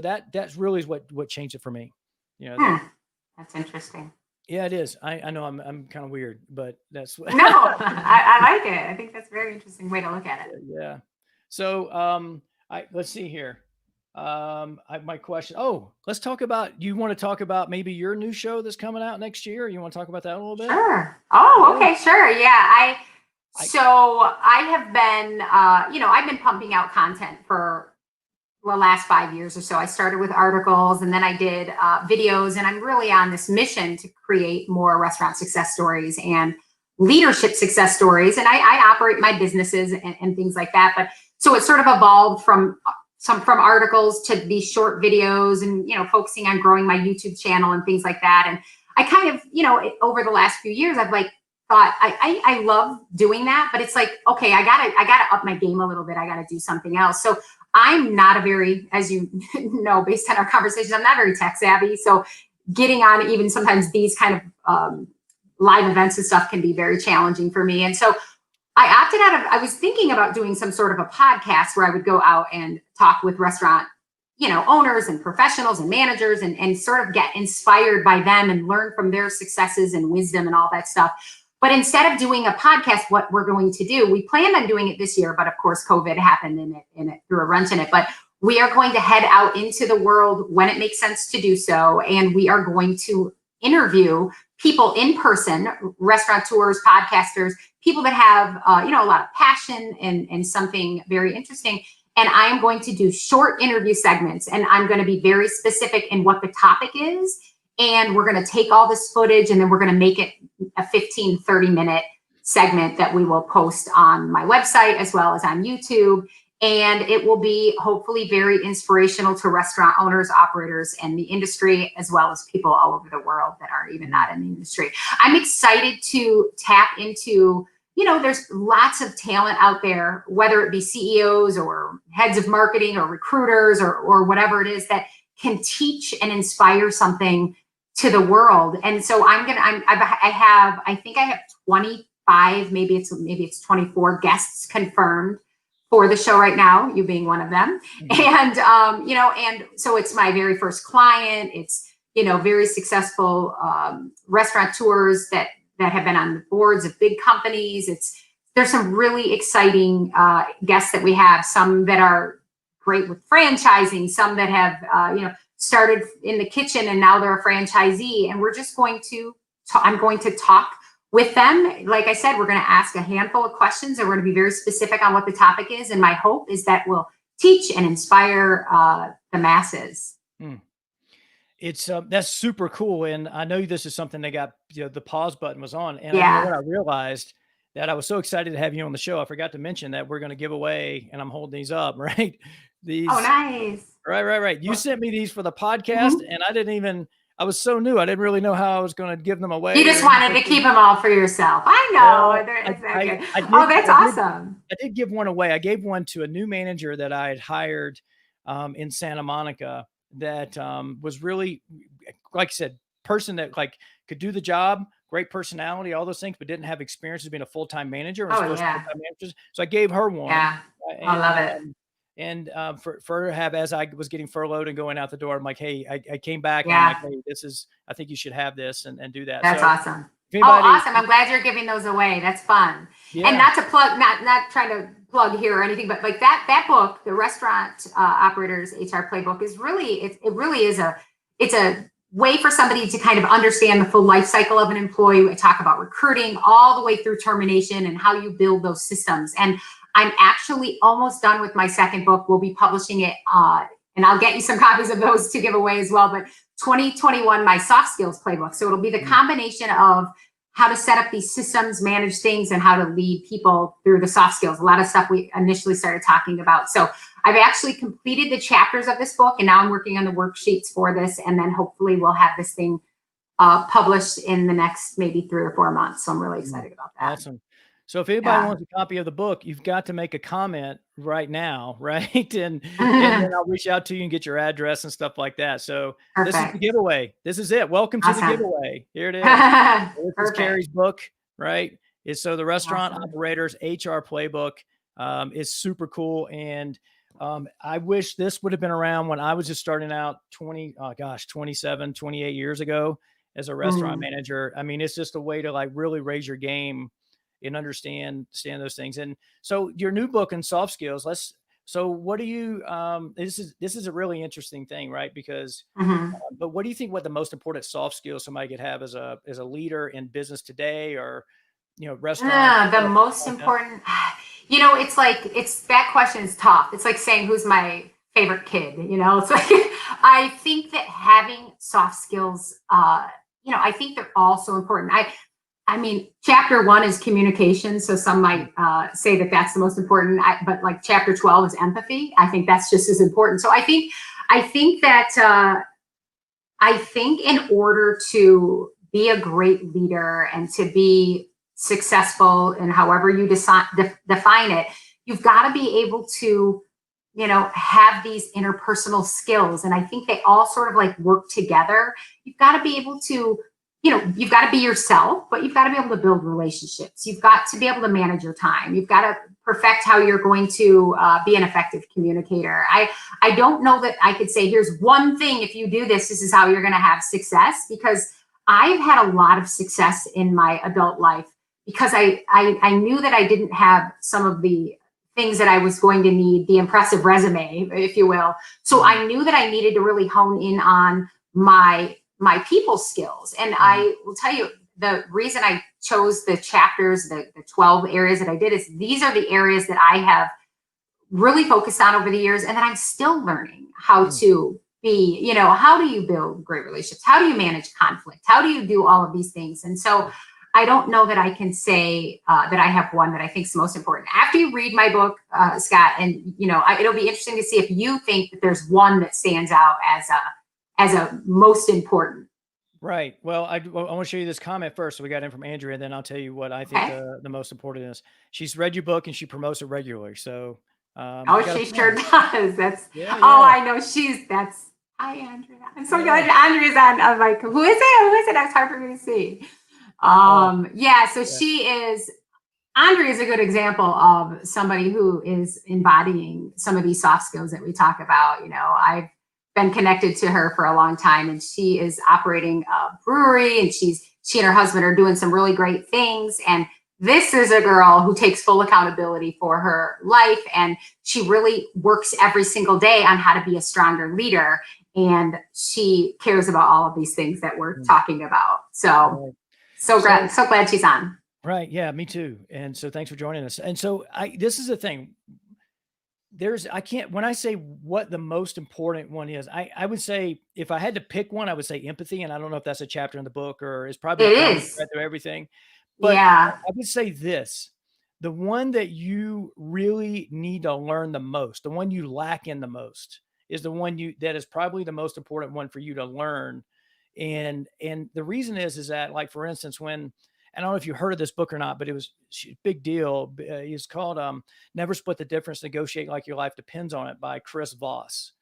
that's really is what changed it for me. That's interesting. Yeah, it is. I know I'm kind of weird, but that's what. No, I like it. I think that's a very interesting way to look at it. Yeah. So let's see here. My question. Oh, let's talk about. You want to talk about maybe your new show that's coming out next year? You want to talk about that a little bit? Sure. Oh, okay, sure. Yeah, I have been, I've been pumping out content for the last 5 years or so. I started with articles, and then I did videos, and I'm really on this mission to create more restaurant success stories and leadership success stories. And I operate my businesses and things like that. But so it sort of evolved from articles to these short videos, and, focusing on growing my YouTube channel and things like that. And I kind of, over the last few years, I've thought I love doing that, but it's like, okay, I gotta up my game a little bit. I gotta do something else. So I'm not a very, as you know, based on our conversations, I'm not very tech savvy. So getting on even sometimes these kind of live events and stuff can be very challenging for me. And so I opted out of, I was thinking about doing some sort of a podcast where I would go out and talk with restaurant, owners and professionals and managers, and sort of get inspired by them and learn from their successes and wisdom and all that stuff. But instead of doing a podcast, what we're going to do, we planned on doing it this year, but of course, COVID happened and it threw a wrench in it. But we are going to head out into the world when it makes sense to do so. And we are going to interview people in person, restaurateurs, podcasters, people that have, a lot of passion and something very interesting. And I am going to do short interview segments, and I'm going to be very specific in what the topic is. And we're going to take all this footage, and then we're going to make it a 15, 30-minute segment that we will post on my website as well as on YouTube. And it will be hopefully very inspirational to restaurant owners, operators, and the industry, as well as people all over the world that are even not in the industry. I'm excited to tap into, there's lots of talent out there, whether it be CEOs or heads of marketing or recruiters or whatever it is, that can teach and inspire something to the world. And so I think I have 25, maybe it's 24 guests confirmed for the show right now, you being one of them. And, and so it's my very first client. It's, very successful restaurateurs that have been on the boards of big companies. There's some really exciting guests that we have, some that are great with franchising, some that have, started in the kitchen and now they're a franchisee. And we're just I'm going to talk with them. Like I said, we're going to ask a handful of questions, and we're going to be very specific on what the topic is. And my hope is that we'll teach and inspire the masses. It's that's super cool. And I know this is something that got, the pause button was on. And Yeah. I realized that I was so excited to have you on the show. I forgot to mention that we're going to give away, and I'm holding these up, right? Oh, nice. Right. You sent me these for the podcast, and I was so new. I didn't really know how I was going to give them away. You just wanted to keep them all for yourself. I know. That's awesome. I did give one away. I gave one to a new manager that I had hired in Santa Monica that was really, like I said, person that like could do the job, great personality, all those things, but didn't have experience as being a full-time manager. So I gave her one. Yeah, I love it. And for her to have, as I was getting furloughed and going out the door, I'm like, hey, I came back. Yeah. And I'm like, hey, I think you should have this and do that. That's awesome. Awesome. I'm glad you're giving those away. That's fun. Yeah. And not to plug, not trying to plug here or anything, but like that book, the Restaurant Operators HR Playbook, is really, it really is it's a way for somebody to kind of understand the full life cycle of an employee. We talk about recruiting all the way through termination and how you build those systems. And I'm actually almost done with my second book. We'll be publishing it, and I'll get you some copies of those to give away as well. But 2021, my soft skills playbook. So it'll be the combination of how to set up these systems, manage things, and how to lead people through the soft skills. A lot of stuff we initially started talking about. So I've actually completed the chapters of this book, and now I'm working on the worksheets for this. And then hopefully we'll have this thing published in the next maybe 3 or 4 months. So I'm really excited about that. Awesome. So if anybody wants a copy of the book, you've got to make a comment right now, right? And then I'll reach out to you and get your address and stuff like that. So This is the giveaway. This is it. Welcome to the giveaway. Here it is. This is Carrie's book, right? So the Restaurant Operators HR Playbook is super cool. And I wish this would have been around when I was just starting out 27, 28 years ago as a restaurant manager. I mean, it's just a way to like really raise your game and understand those things. And so your new book in soft skills, so what do you, this is a really interesting thing, right? Because, but what do you think, what the most important soft skills somebody could have as a leader in business today, or, restaurant? The most important, that question is tough. It's like saying, who's my favorite kid? It's like, I think that having soft skills, I think they're all so important. I mean, chapter 1 is communication. So some might say that that's the most important, but like chapter 12 is empathy. I think that's just as important. So I think in order to be a great leader and to be successful in however you define it, you've got to be able to, have these interpersonal skills. And I think they all sort of like work together. You've got to be able to, you've got to be yourself, but you've got to be able to build relationships. You've got to be able to manage your time. You've got to perfect how you're going to be an effective communicator. I don't know that I could say, here's one thing, if you do this, this is how you're going to have success, because I've had a lot of success in my adult life because I knew that I didn't have some of the things that I was going to need, the impressive resume, if you will. So I knew that I needed to really hone in on my people skills. And I will tell you, the reason I chose the chapters, the 12 areas that I did, is these are the areas that I have really focused on over the years, and that I'm still learning how to be, how do you build great relationships? How do you manage conflict? How do you do all of these things? And so I don't know that I can say that I have one that I think is most important. After you read my book, Scott, and, it'll be interesting to see if you think that there's one that stands out as a most important. Right. Well, I want to show you this comment first. So we got in from Andrea, and then I'll tell you what I think the most important is. She's read your book and she promotes it regularly. So, she sure does. That's, I know hi, Andrea. I'm so glad Andrea's on. I'm like, who is it? That's hard for me to see. Andrea is a good example of somebody who is embodying some of these soft skills that we talk about. I've been connected to her for a long time, and she is operating a brewery, and she and her husband are doing some really great things. And this is a girl who takes full accountability for her life, and she really works every single day on how to be a stronger leader. And she cares about all of these things that we're talking about. So glad she's on. Right. Yeah, me too. And so thanks for joining us. And so this is the thing. When I say what the most important one is, I would say, if I had to pick one, I would say empathy. And I don't know if that's a chapter in the book or is probably read through everything, but I would say this, the one that you really need to learn the most, the one you lack in the most, is the one that is probably the most important one for you to learn. And the reason is that, like, for instance, when, I don't know if you heard of this book or not, but it was a big deal. It's called Never Split the Difference, Negotiate Like Your Life Depends on It, by Chris Voss.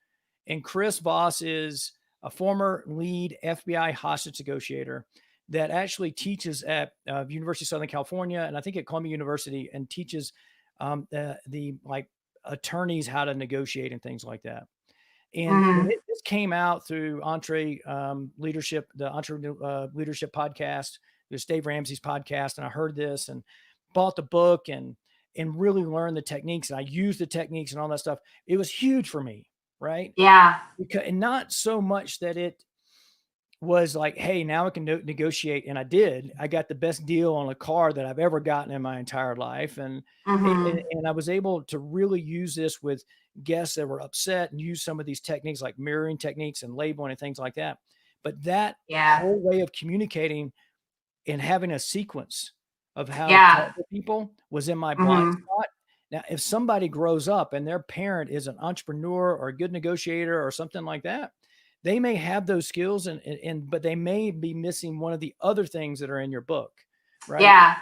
And Chris Voss is a former lead FBI hostage negotiator that actually teaches at University of Southern California, and I think at Columbia University, and teaches the like attorneys how to negotiate and things like that. And when this came out through Entre Leadership, the Entre Leadership podcast, there's Dave Ramsey's podcast, and I heard this and bought the book and really learned the techniques, and I used the techniques and all that stuff. It was huge for me, right? Yeah. And not so much that it was like, hey, now I can negotiate. And I did. I got the best deal on a car that I've ever gotten in my entire life. And I was able to really use this with guests that were upset, and use some of these techniques like mirroring techniques and labeling and things like that. But that whole way of communicating and having a sequence of how to talk to people was in my blind spot. Now, if somebody grows up and their parent is an entrepreneur or a good negotiator or something like that, they may have those skills, but they may be missing one of the other things that are in your book, right? Yeah.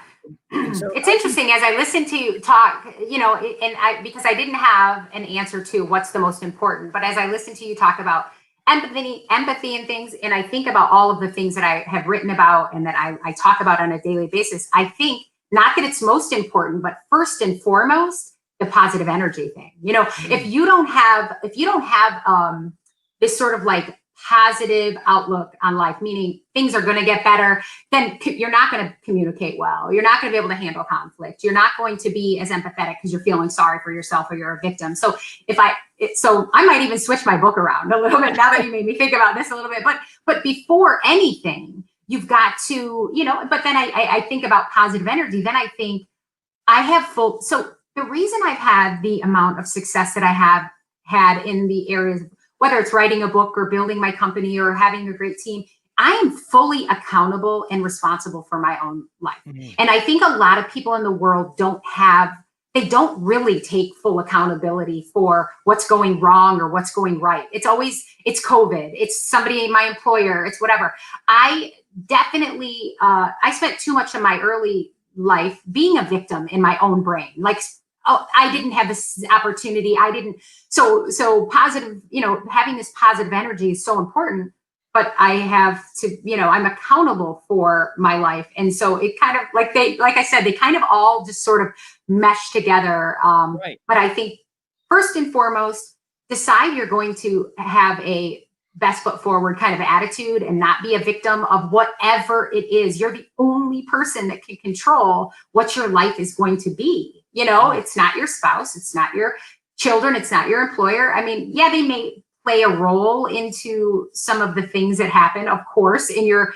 So it's interesting as I listen to you talk, because I didn't have an answer to what's the most important, but as I listen to you talk about empathy and things, and I think about all of the things that I have written about and that I talk about on a daily basis, I think not that it's most important, but first and foremost, the positive energy thing. If you don't have this sort of like positive outlook on life, meaning things are going to get better, then you're not going to communicate well. You're not going to be able to handle conflict. You're not going to be as empathetic because you're feeling sorry for yourself or you're a victim. So I might even switch my book around a little bit now that you made me think about this a little bit. But before anything, you've got to, but then I think about positive energy. Then I think so the reason I've had the amount of success that I have had in the areas, whether it's writing a book or building my company or having a great team, I am fully accountable and responsible for my own life. And I think a lot of people in the world don't really take full accountability for what's going wrong or what's going right. It's COVID, it's somebody, my employer, it's whatever. I definitely, I spent too much of my early life being a victim in my own brain. Like, oh, I didn't have this opportunity. I didn't. So positive, having this positive energy is so important, but I have to, I'm accountable for my life. And so it kind of like I said, they kind of all just sort of mesh together. Right. But I think first and foremost, decide you're going to have a best foot forward kind of attitude and not be a victim of whatever it is. You're the only person that can control what your life is going to be. It's not your spouse, it's not your children, it's not your employer. I mean, yeah, they may play a role into some of the things that happen, of course, in your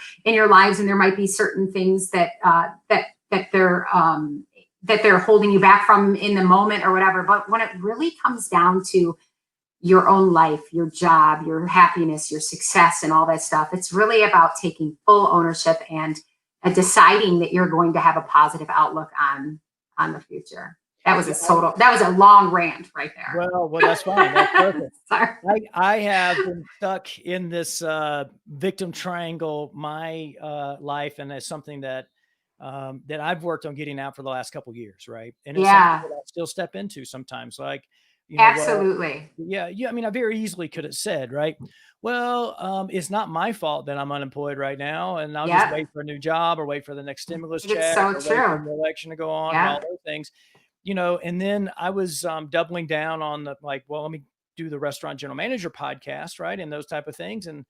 lives, and there might be certain things that they're holding you back from in the moment or whatever. But when it really comes down to your own life, your job, your happiness, your success, and all that stuff, it's really about taking full ownership and deciding that you're going to have a positive outlook on the future. That was a long rant right there. Well, that's fine. That's perfect. Sorry. I have been stuck in this victim triangle my life, and it's something that I've worked on getting out for the last couple of years, right? And it's something that I still step into sometimes. Like, absolutely. Yeah. I mean, I very easily could have said, right, well, it's not my fault that I'm unemployed right now, and I'll just wait for a new job or wait for the next stimulus check, it's so or wait for the election to go on, and all those things. And then I was doubling down on let me do the Restaurant General Manager podcast, right? And those type of things. And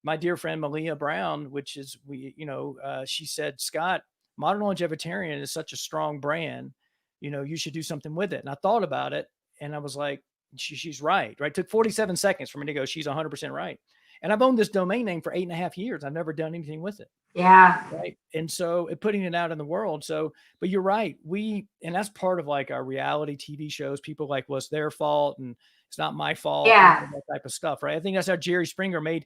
my dear friend, Malia Brown, she said, Scott, Modern Longevitarian is such a strong brand. You should do something with it. And I thought about it, and I was like, she's right? It took 47 seconds for me to go, she's 100% right. And I've owned this domain name for 8.5 years. I've never done anything with it. Yeah. Right. And so putting it out in the world. But you're right. And that's part of like our reality TV shows. People like, well, it's their fault and it's not my fault. Yeah. That type of stuff. Right. I think that's how Jerry Springer made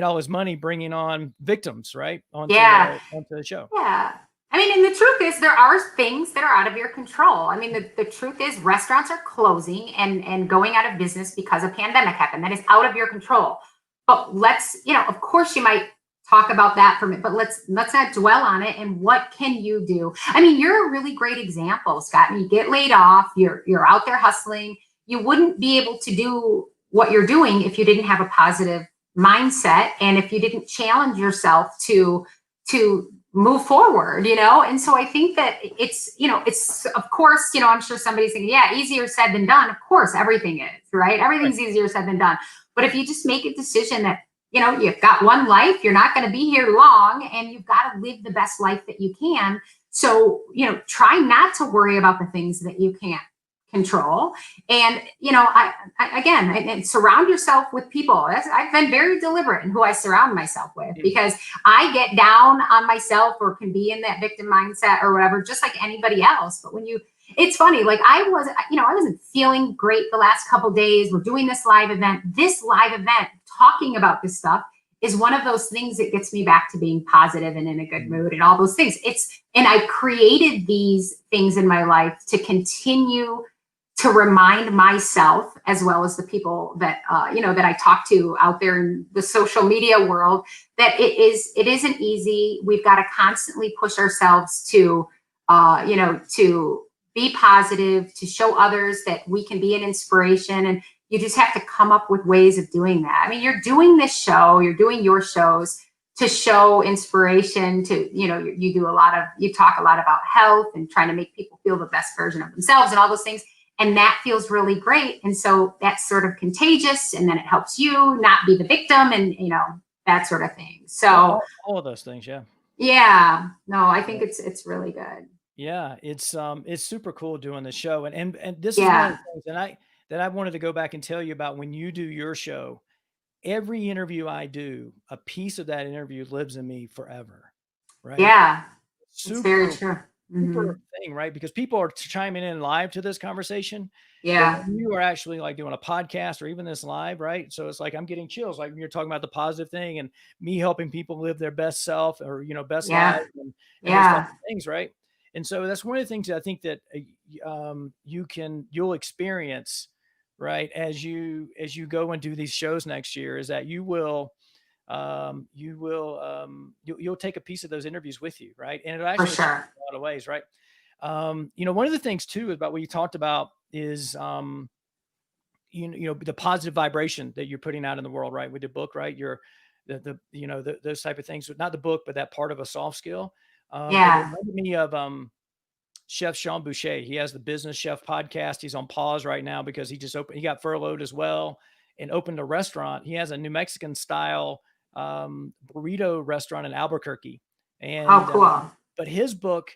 all his money bringing on victims, right? Onto the show. Yeah. I mean, and the truth is, there are things that are out of your control. I mean, the truth is, restaurants are closing and going out of business because a pandemic happened. That is out of your control. But let's, of course, you might talk about that for a minute, but let's not dwell on it. And what can you do? I mean, you're a really great example, Scott. I mean, you get laid off. You're out there hustling. You wouldn't be able to do what you're doing if you didn't have a positive mindset and if you didn't challenge yourself to move forward, and so I think that it's of course, I'm sure somebody's thinking, yeah, easier said than done. Of course, everything is, right? Everything's easier said than done. But if you just make a decision that you've got one life, you're not going to be here long, and you've got to live the best life that you can. So try not to worry about the things that you can't control. And I surround yourself with people. I've been very deliberate in who I surround myself with, because I get down on myself or can be in that victim mindset or whatever, just like anybody else. But it's funny, like I wasn't feeling great the last couple of days. We're doing this live event. Talking about this stuff is one of those things that gets me back to being positive and in a good mood and all those things. And I created these things in my life to continue to remind myself, as well as the people that that I talk to out there in the social media world, that it isn't easy. We've got to constantly push ourselves to to be positive, to show others that we can be an inspiration, and you just have to come up with ways of doing that. I mean, you're doing this show, you're doing your shows to show inspiration, to you talk a lot about health and trying to make people feel the best version of themselves and all those things. And that feels really great. And so that's sort of contagious. And then it helps you not be the victim and, that sort of thing. So all of those things. Yeah. Yeah. No, I think it's really good. Yeah. It's super cool doing the show. And this is one of the things that I wanted to go back and tell you about. When you do your show, every interview I do, a piece of that interview lives in me forever. Right. Yeah. It's very true. Super thing, right? Because people are chiming in live to this conversation. Yeah. You are actually like doing a podcast or even this live, right? So it's like I'm getting chills, like when you're talking about the positive thing and me helping people live their best self or best life and those types of things, right? And so that's one of the things that I think that you'll experience, right, as you go and do these shows next year, is that you'll take a piece of those interviews with you, right? And it'll actually for sure. in a lot of ways, right? One of the things too about what you talked about is the positive vibration that you're putting out in the world, right? With the book, right? Those type of things, not the book, but that part of a soft skill. It reminded me of Chef Sean Boucher. He has the Business Chef podcast. He's on pause right now because he got furloughed as well and opened a restaurant. He has a New Mexican style burrito restaurant in Albuquerque. And cool. But his book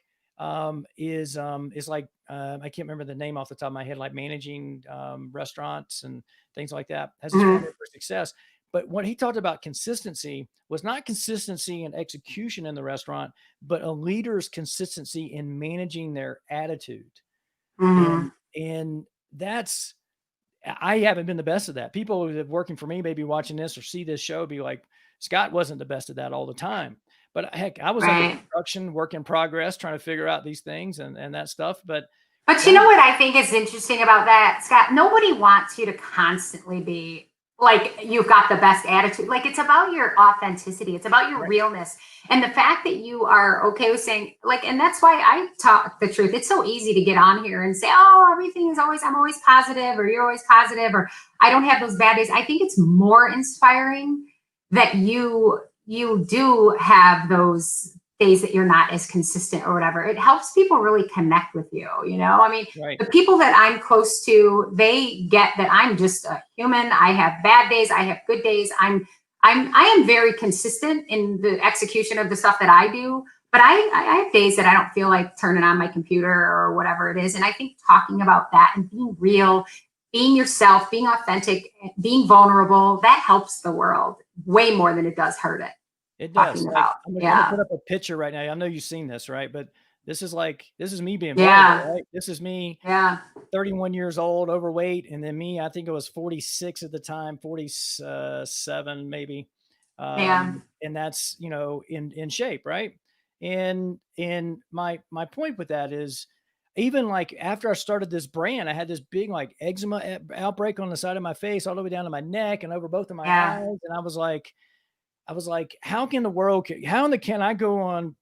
is like I can't remember the name off the top of my head, like managing restaurants and things like that. Has his formula for success. But what he talked about consistency was not consistency in execution in the restaurant, but a leader's consistency in managing their attitude. And that's, I haven't been the best of that. People that are working for me, maybe watching this or see this show, be like, Scott wasn't the best of that all the time. But heck, I was under construction, work in progress, trying to figure out these things and that stuff. But you know what I think is interesting about that, Scott? Nobody wants you to constantly be like you've got the best attitude. Like, it's about your authenticity. It's about your realness. And the fact that you are okay with saying, like, and that's why I talk the truth. It's so easy to get on here and say, oh, I'm always positive, or you're always positive, or I don't have those bad days. I think it's more inspiring that you do have those days that you're not as consistent or whatever. It helps people really connect with you. I mean, the people that I'm close to, they get that I'm just a human. I have bad days. I have good days. I am very consistent in the execution of the stuff that I do, but I have days that I don't feel like turning on my computer or whatever it is. And I think talking about that and being real, being yourself, being authentic, being vulnerable, that helps the world way more than it does hurt it. It does. I'm gonna put up a picture right now. I know you've seen this, right? But this is me being vulnerable, right? This is me, 31 years old, overweight, and then me, I think it was 46 at the time, 47 maybe. And that's in shape, right? And my point with that is, even like after I started this brand, I had this big like eczema outbreak on the side of my face, all the way down to my neck and over both of my Yeah. eyes. And I was like, how can the world, can I go on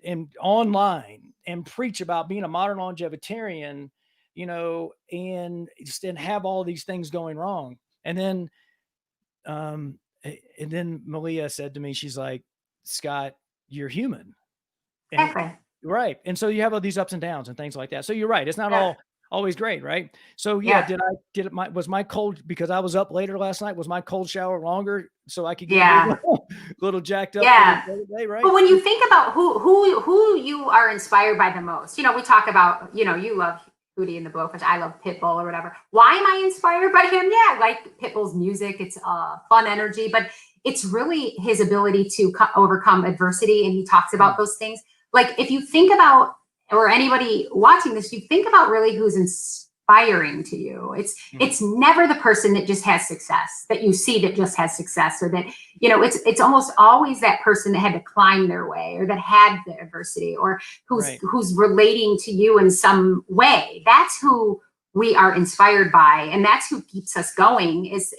and online and preach about being a modern longevitarian, and have all these things going wrong? And then Malia said to me, she's like, Scott, you're human. And Exactly. right. And so you have all these ups and downs and things like that. So you're right. It's not Yeah. all always great, right? So yeah, Yeah. was my cold, because I was up later last night, was my cold shower longer so I could get Yeah. a little jacked up Yeah. for the day, right? But when you think about who you are inspired by the most, we talk about, you love Hootie and the Blowfish. I love Pitbull or whatever. Why am I inspired by him? Yeah, I like Pitbull's music. It's fun energy, but it's really his ability to overcome adversity. And he talks about those things. Like if you think about, or anybody watching this, you think about really who's inspiring to you. It's never the person that just has success, that you see that just has success, or that, it's almost always that person that had to climb their way, or that had the adversity, or who's relating to you in some way. That's who we are inspired by, and that's who keeps us going, is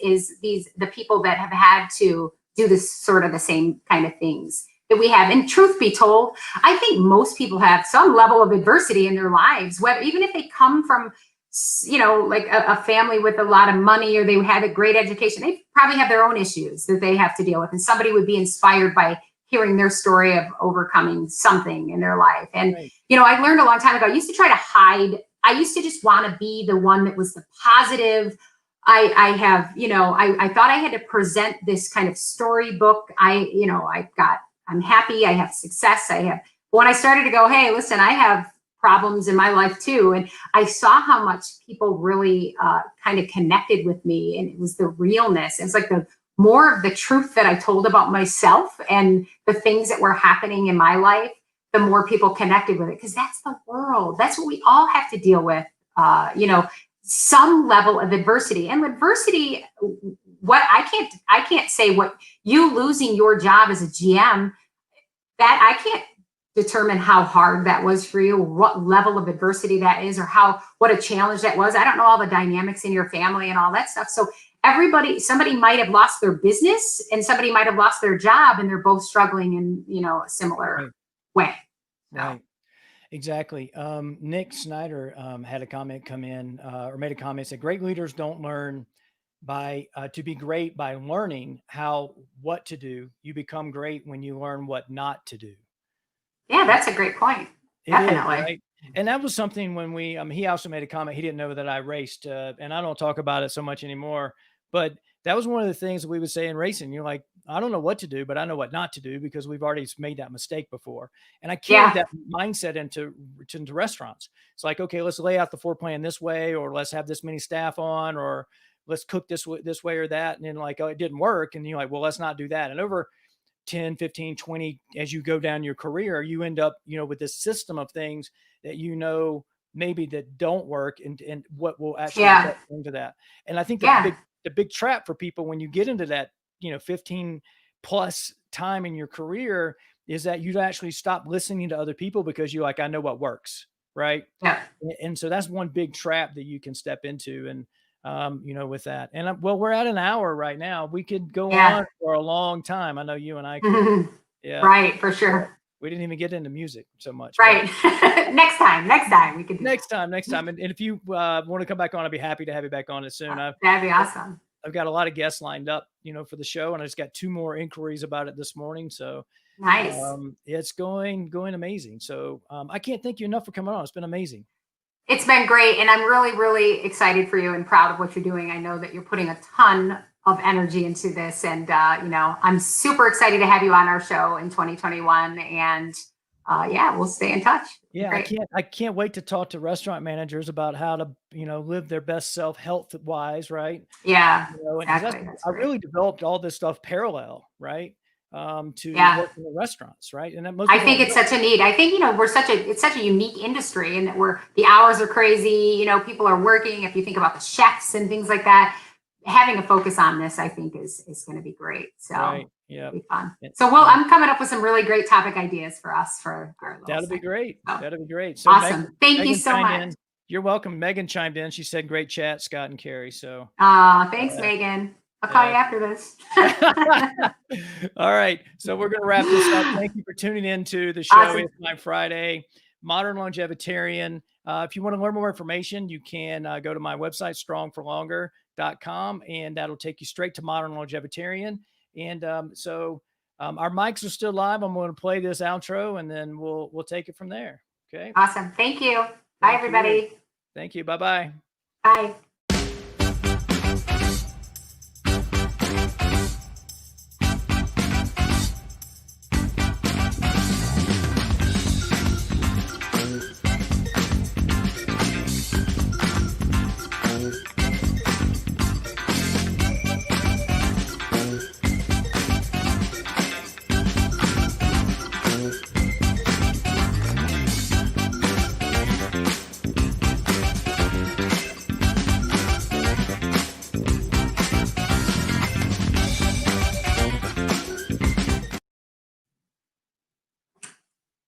the people that have had to do this sort of the same kind of things that we have. And truth be told, I think most people have some level of adversity in their lives, whether even if they come from, like a family with a lot of money, or they had a great education, they probably have their own issues that they have to deal with. And somebody would be inspired by hearing their story of overcoming something in their life. And, I learned a long time ago, I used to try to hide. I used to just want to be the one that was the positive. I thought I had to present this kind of storybook. I'm happy, I have success, when I started to go, hey, listen, I have problems in my life too. And I saw how much people really kind of connected with me, and it was the realness. It's like the more of the truth that I told about myself and the things that were happening in my life, the more people connected with it. Because that's the world. That's what we all have to deal with, some level of adversity. And adversity, what I can't say what you losing your job as a GM, that I can't determine how hard that was for you, what level of adversity that is, or what a challenge that was. I don't know all the dynamics in your family and all that stuff. So somebody might have lost their business, and somebody might have lost their job, and they're both struggling in, a similar way. Right. Exactly. Nick Snyder had a comment come in, or made a comment, said, great leaders don't learn to be great by learning what to do. You become great when you learn what not to do. Yeah, that's a great point. Definitely. Is, right? And that was something when he also made a comment. He didn't know that I raced, and I don't talk about it so much anymore, but that was one of the things that we would say in racing. You're like, I don't know what to do, but I know what not to do, because we've already made that mistake before. And I carried that mindset into restaurants. It's like, okay, let's lay out the floor plan this way, or let's have this many staff on, or let's cook this way or that. And then like, oh, it didn't work. And you're like, well, let's not do that. And over 10, 15, 20, as you go down your career, you end up, with this system of things that, maybe that don't work, and what will actually get into that. And I think the big trap for people when you get into that, 15 plus time in your career, is that you actually stop listening to other people, because you're like, I know what works. Right. Yeah. And so that's one big trap that you can step into. And, with that. And we're at an hour right now. We could go on for a long time. I know you and I could. Yeah. Right. For sure. We didn't even get into music so much. Right. next time we could. Next time. And if you want to come back on, I'd be happy to have you back on it soon. That'd be awesome. I've got a lot of guests lined up, for the show, and I just got 2 more inquiries about it this morning. So nice. It's going amazing. So I can't thank you enough for coming on. It's been amazing. It's been great. And I'm really, really excited for you and proud of what you're doing. I know that you're putting a ton of energy into this. And, I'm super excited to have you on our show in 2021. And we'll stay in touch. Yeah, I can't wait to talk to restaurant managers about how to, live their best self health wise, right? Yeah, exactly. I really developed all this stuff parallel, right? To work in the restaurants, right? And I think it's such a need. I think it's such a unique industry, and that the hours are crazy. People are working. If you think about the chefs and things like that, having a focus on this, I think is going to be great. So right. Yeah. it'll be fun. So I'm coming up with some really great topic ideas for us for our little That'll be segment. great. So, That'll be great. So awesome. Thank you so much. In. You're welcome. Megan chimed in. She said, great chat, Scott and Carrie. So thanks, Megan. I'll call you after this. All right. So we're going to wrap this up. Thank you for tuning in to the show. Awesome. It's My Friday, Modern Longevitarian. If you want to learn more information, you can go to my website, strongforlonger.com, and that'll take you straight to Modern Longevitarian. And our mics are still live. I'm going to play this outro, and then we'll take it from there. Okay. Awesome. Thank you. Bye, everybody. Thank you. Bye-bye. Bye.